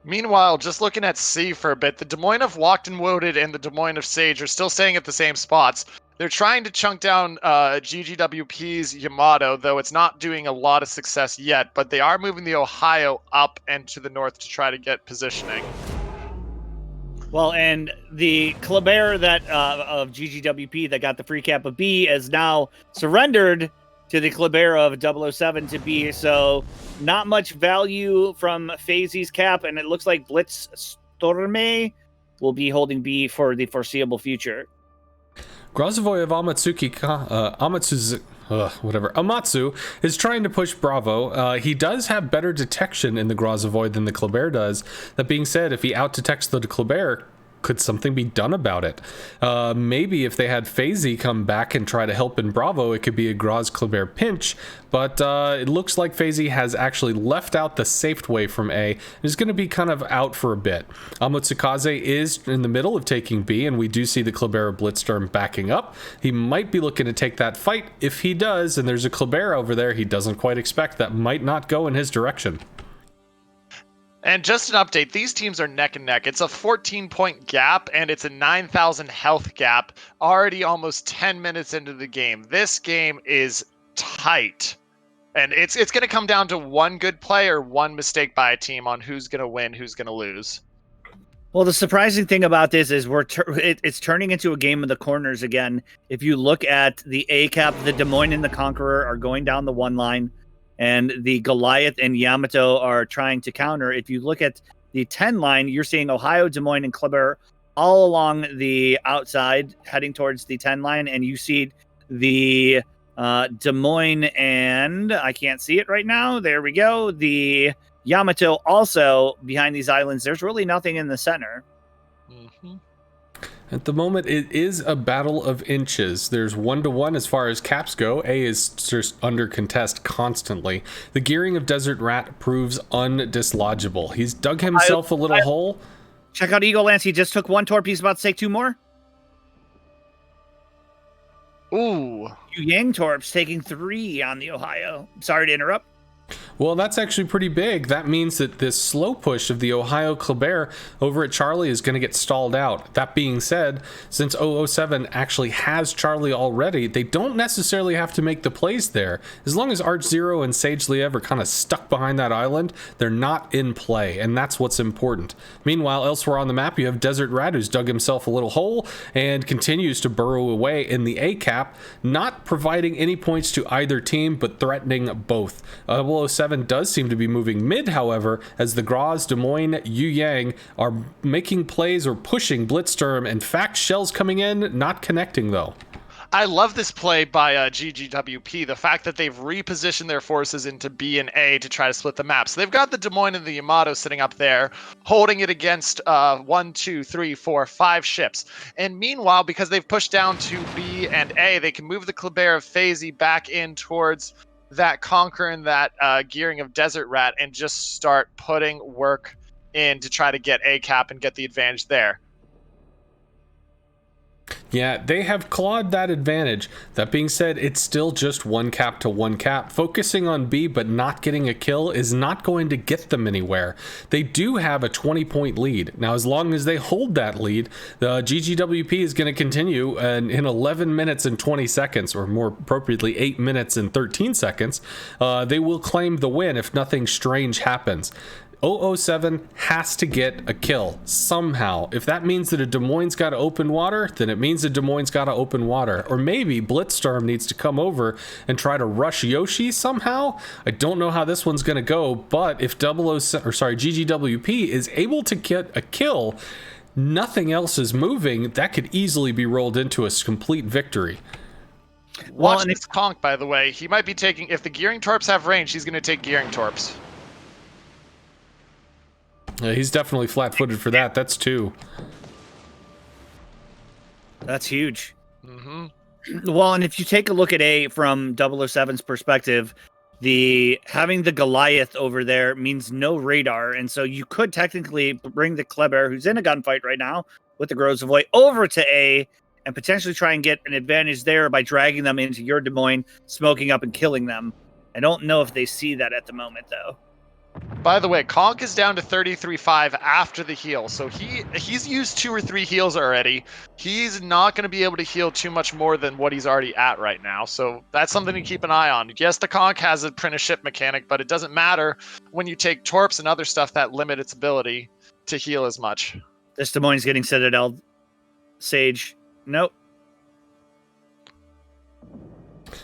Meanwhile, just looking at C for a bit, the Des Moines of Walked and Woaded and the Des Moines of Sage are still staying at the same spots. They're trying to chunk down GGWP's Yamato, though it's not doing a lot of success yet, but they are moving the Ohio up and to the north to try to get positioning. Well, and the Kleber that of GGWP that got the free cap of B is now surrendered to the Kleber of 007 to B, so not much value from FaZe's cap, and it looks like Blitz Storme will be holding B for the foreseeable future. Grozovoy of Amatsu is trying to push Bravo. He does have better detection in the Grozovoy than the Kleber does. That being said, if he out-detects the Kleber, could something be done about it? Maybe if they had FaZe come back and try to help in Bravo, it could be a Groz Kleber pinch, but it looks like FaZe has actually left out the safe way from A and is going to be kind of out for a bit. Amotsukaze is in the middle of taking B, and we do see the Kleber Blitzstorm backing up. He might be looking to take that fight. If he does, and there's a Kleber over there he doesn't quite expect, that might not go in his direction. And just an update, these teams are neck and neck. It's a 14-point gap, and it's a 9,000 health gap, already almost 10 minutes into the game. This game is tight. And it's going to come down to one good play or one mistake by a team on who's going to win, who's going to lose. Well, the surprising thing about this is it's turning into a game of the corners again. If you look at the A cap, the Des Moines and the Conqueror are going down the one line, and the Goliath and Yamato are trying to counter. If you look at the 10 line, you're seeing Ohio, Des Moines, and Kleber all along the outside heading towards the 10 line, and you see the Des Moines and I can't see it right now. There we go. The Yamato also behind these islands. There's really nothing in the center. Mm-hmm. At the moment, it is a battle of inches. There's 1-1 as far as caps go. A is just under contest constantly. The gearing of Desert Rat proves undislodgeable. He's dug himself a little hole. Check out Eagle Lance. He just took 1 torp. He's about to take 2 more. Ooh. Yu Yang torps taking 3 on the Ohio. Sorry to interrupt. Well, that's actually pretty big. That means that this slow push of the Ohio Kleber over at Charlie is going to get stalled out. That being said, since OO7 actually has Charlie already, they don't necessarily have to make the plays there. As long as Arch Zero and Sage Liev are kind of stuck behind that island, they're not in play, and that's what's important. Meanwhile, elsewhere on the map, you have Desert Rat, who's dug himself a little hole and continues to burrow away in the A cap, not providing any points to either team, but threatening both. OO7 does seem to be moving mid, however, as the Graz, Des Moines, Yu Yang are making plays or pushing Blitzstorm. In fact, shells coming in, not connecting though. I love this play by GGWP, the fact that they've repositioned their forces into B and A to try to split the map. So they've got the Des Moines and the Yamato sitting up there, holding it against 1, 2, 3, 4, 5 ships. And meanwhile, because they've pushed down to B and A, they can move the Kleber of FaZe back in towards that Conquer and that gearing of Desert Rat and just start putting work in to try to get A cap and get the advantage there. Yeah, they have clawed that advantage. That being said, it's still just 1 cap to 1 cap. Focusing on B but not getting a kill is not going to get them anywhere. They do have a 20-point lead. Now, as long as they hold that lead, the GGWP is going to continue in 11 minutes and 20 seconds, or more appropriately, 8 minutes and 13 seconds. They will claim the win if nothing strange happens. OO7 has to get a kill somehow. If that means that a Des Moines got to open water, then it means a Des Moines got to open water. Or maybe Blitzstorm needs to come over and try to rush Yoshi somehow. I don't know how this one's going to go, but if GGWP is able to get a kill, nothing else is moving, that could easily be rolled into a complete victory. Watch this conk, by the way. He might be taking, if the Gearing Torps have range, he's going to take Gearing Torps. He's definitely flat-footed for that. That's 2. That's huge. Mm-hmm. Well, and if you take a look at A from 007's perspective, having the Goliath over there means no radar, and so you could technically bring the Kleber, who's in a gunfight right now with the Grozavoy, over to A and potentially try and get an advantage there by dragging them into your Des Moines, smoking up and killing them. I don't know if they see that at the moment, though. By the way, Conk is down to 33.5 after the heal, so he's used 2 or 3 heals already. He's not going to be able to heal too much more than what he's already at right now, so that's something to keep an eye on. Yes, the Conk has a apprenticeship mechanic, but it doesn't matter when you take Torps and other stuff that limit its ability to heal as much. This Des Moines getting Citadel. Sage. Nope.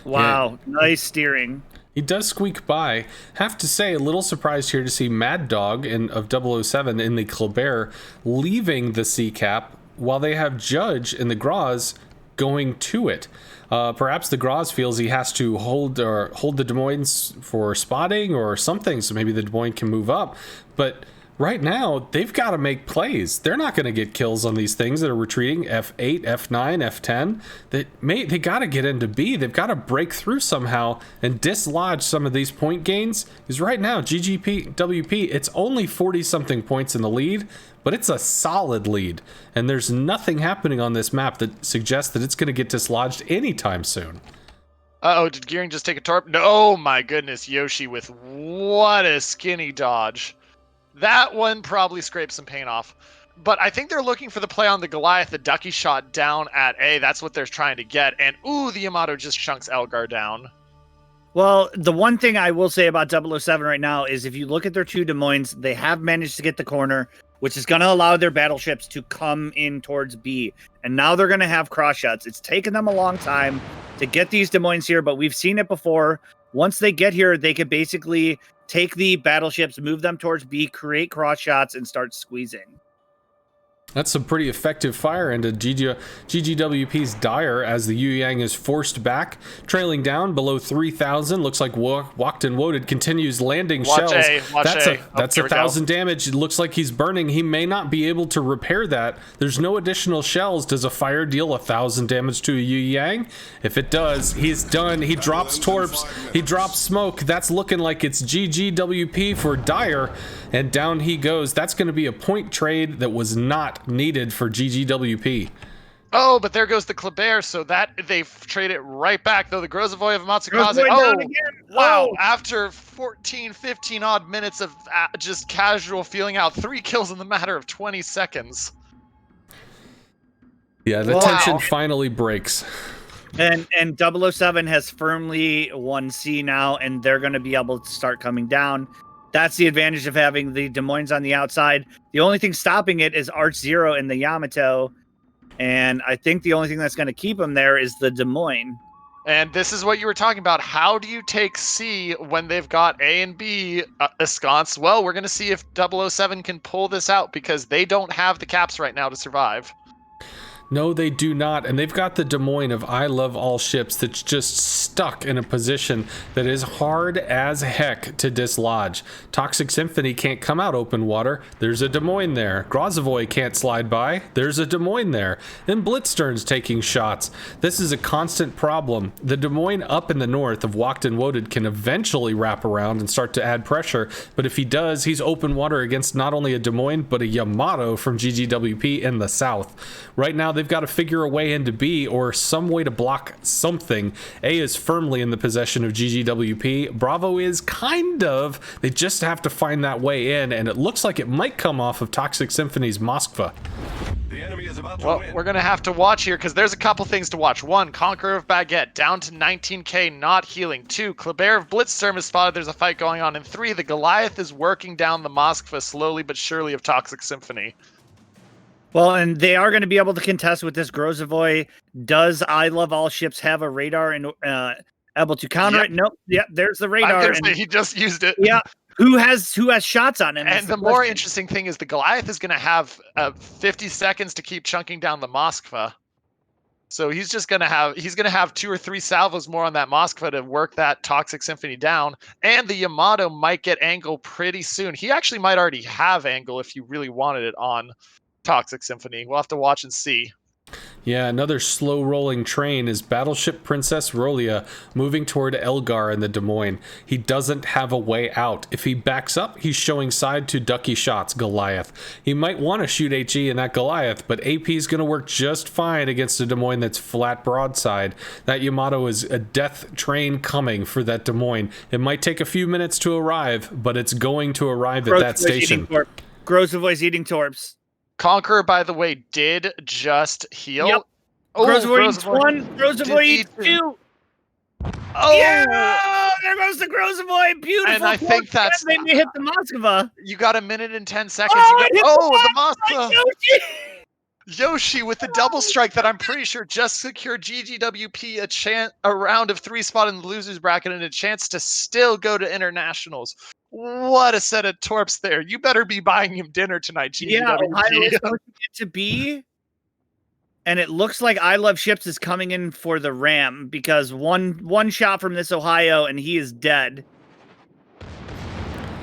Wow, yeah. Nice steering. He does squeak by. Have to say, a little surprised here to see Mad Dog of 007 in the Kleber leaving the C-Cap while they have Judge in the Graz going to it. Perhaps the Graz feels he has to hold the Des Moines for spotting or something, so maybe the Des Moines can move up. But right now, they've got to make plays. They're not going to get kills on these things that are retreating. F8, F9, F10. They got to get into B. They've got to break through somehow and dislodge some of these point gains. Because right now, GGWP, it's only 40-something points in the lead, but it's a solid lead. And there's nothing happening on this map that suggests that it's going to get dislodged anytime soon. Uh-oh, did Gearing just take a Torp? No, oh my goodness, Yoshi with what a skinny dodge. That one probably scraped some paint off. But I think they're looking for the play on the Goliath, the ducky shot down at A. That's what they're trying to get. And, ooh, the Yamato just chunks Elgar down. Well, the one thing I will say about 007 right now is if you look at their 2 Des Moines, they have managed to get the corner, which is going to allow their battleships to come in towards B. And now they're going to have cross shots. It's taken them a long time to get these Des Moines here, but we've seen it before. Once they get here, they could basically take the battleships, move them towards B, create cross shots, and start squeezing. That's some pretty effective fire into GGWP's Dire as the Yu Yang is forced back, trailing down below 3,000. Looks like Walked and Woaded continues landing shells. That's 1,000 damage. It looks like he's burning. He may not be able to repair that. There's no additional shells. Does a fire deal 1,000 damage to a Yu Yang? If it does, he's done. He drops Torps. He drops Smoke. That's looking like it's GGWP for Dire, and down he goes. That's going to be a point trade that was not needed for GGWP. Oh, but there goes the Kleber, so that they trade it right back, though. The Grozavoy of Matsukaze. Oh, wow. Oh. After 14, 15 odd minutes of just casual feeling out, 3 kills in the matter of 20 seconds. Yeah, the tension finally breaks. And 007 has firmly won C now, and they're going to be able to start coming down. That's the advantage of having the Des Moines on the outside. The only thing stopping it is Arch Zero and the Yamato. And I think the only thing that's going to keep them there is the Des Moines. And this is what you were talking about. How do you take C when they've got A and B ensconced? Well, we're going to see if 007 can pull this out because they don't have the caps right now to survive. No, they do not, and they've got the Des Moines of I Love All Ships that's just stuck in a position that is hard as heck to dislodge. Toxic Symphony can't come out open water, there's a Des Moines there. Grozovoy can't slide by, there's a Des Moines there. And Blitzstern's taking shots. This is a constant problem. The Des Moines up in the north of Walked and Woaded can eventually wrap around and start to add pressure, but if he does, he's open water against not only a Des Moines, but a Yamato from GGWP in the south. Right now, they've got to figure a way into B or some way to block something. A is firmly in the possession of GGWP. Bravo is kind of. They just have to find that way in, and it looks like it might come off of Toxic Symphony's Moskva. Well, we're going to have to watch here because there's a couple things to watch. 1, Conqueror of Baguette down to 19k, not healing. 2, Kleber of Blitzsturm is spotted. There's a fight going on. And 3, the Goliath is working down the Moskva slowly but surely of Toxic Symphony. Well, and they are going to be able to contest with this. Grozovoy, does I Love All Ships have a radar and able to counter it? Nope. Yep, there's the radar. I'm gonna say he just used it. Yeah. Who has shots on him? And the more interesting thing is the Goliath is going to have 50 seconds to keep chunking down the Moskva. So he's just going to have 2 or 3 salvos more on that Moskva to work that Toxic Symphony down. And the Yamato might get angle pretty soon. He actually might already have angle if you really wanted it on Toxic Symphony. We'll have to watch and see. Yeah, another slow-rolling train is Battleship Princess Rolia moving toward Elgar in the Des Moines. He doesn't have a way out. If he backs up, he's showing side to ducky shots, Goliath. He might want to shoot HE in that Goliath, but AP is going to work just fine against a Des Moines that's flat broadside. That Yamato is a death train coming for that Des Moines. It might take a few minutes to arrive, but it's going to arrive at that station. Grozovoy's eating torps. Conqueror, by the way, did just heal. Yep. Oh, Grozovoy eats 1. Grozovoy eats 2. Oh, yeah! There goes the Grozovoy. Beautiful. And I think that's they may hit the Moskva. You got 1 minute and 10 seconds. Oh, the Moskva. Yoshi with the double strike that I'm pretty sure just secured GGWP a round of 3 spot in the losers bracket and a chance to still go to internationals. What a set of torps there. You better be buying him dinner tonight, GGWP. Yeah, Ohio is going to get to B. And it looks like I Love Ships is coming in for the Ram because one shot from this Ohio and he is dead.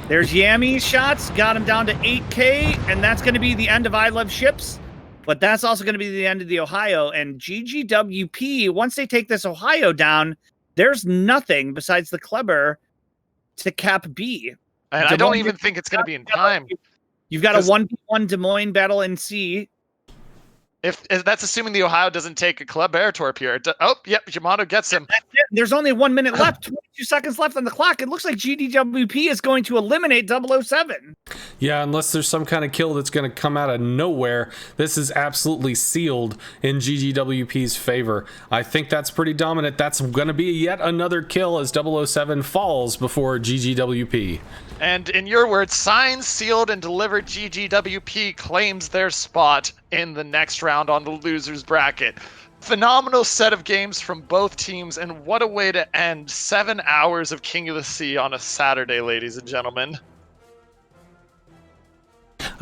There's Yammy's shots, got him down to 8k, and that's going to be the end of I Love Ships. But that's also going to be the end of the Ohio. And GGWP, once they take this Ohio down, there's nothing besides the Kleber to cap B. And I don't even think it's going to be in time. You've got a 1v1 Des Moines battle in C. If that's assuming the Ohio doesn't take a Club Air Torp here. Oh, yep, Yamato gets him. There's only 1 minute left, 22 seconds left on the clock. It looks like GGWP is going to eliminate 007. Yeah, unless there's some kind of kill that's going to come out of nowhere. This is absolutely sealed in GGWP's favor. I think that's pretty dominant. That's going to be yet another kill as 007 falls before GGWP. And in your words, signed, sealed, and delivered, GGWP claims their spot in the next round on the losers bracket. Phenomenal set of games from both teams, and what a way to end 7 hours of King of the Sea on a Saturday, ladies and gentlemen.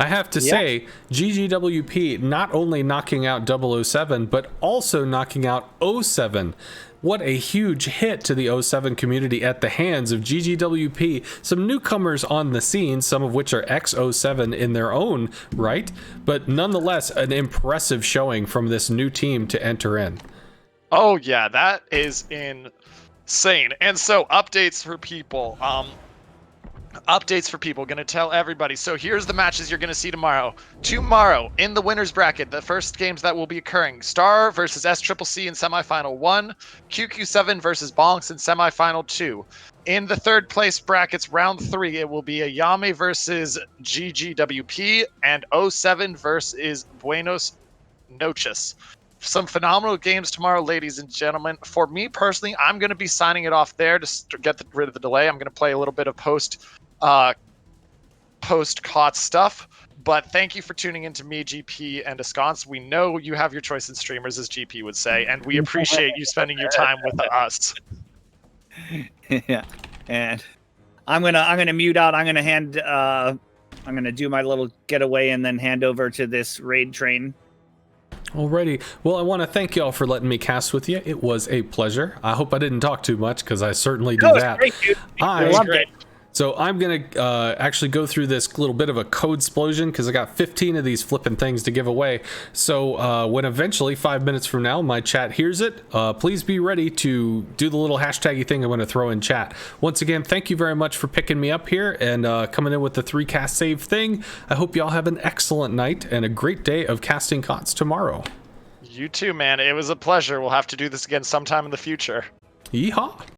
I have to say, GGWP not only knocking out 007, but also knocking out OO7. What a huge hit to the OO7 community at the hands of GGWP. Some newcomers on the scene, some of which are ex-OO7 in their own right, but nonetheless an impressive showing from this new team to enter in. Oh yeah, that is insane. And so updates for people. Gonna tell everybody. So here's the matches you're gonna see tomorrow. Tomorrow in the winners bracket, the first games that will be occurring: Star versus SCCC in semifinal 1, QQ7 versus Bonks in semifinal 2. In the third place brackets, round 3, it will be Ayame versus GGWP and O7 versus Buenos Noches. Some phenomenal games tomorrow, ladies and gentlemen. For me personally, I'm going to be signing it off there to get rid of the delay. I'm going to play a little bit of post-caught stuff. But thank you for tuning in to me, GP, and Ensconce. We know you have your choice in streamers, as GP would say, and we appreciate you spending your time with us. Yeah, and I'm gonna mute out. I'm gonna do my little getaway and then hand over to this raid train. Alrighty. Well, I want to thank y'all for letting me cast with you. It was a pleasure. I hope I didn't talk too much because I certainly do No, it's that. great, dude. I loved it. So I'm going to actually go through this little bit of a code explosion because I got 15 of these flipping things to give away. So when eventually, 5 minutes from now, my chat hears it, please be ready to do the little hashtaggy thing I'm going to throw in chat. Once again, thank you very much for picking me up here and coming in with the 3 cast save thing. I hope y'all have an excellent night and a great day of casting COTS tomorrow. You too, man. It was a pleasure. We'll have to do this again sometime in the future. Yeehaw!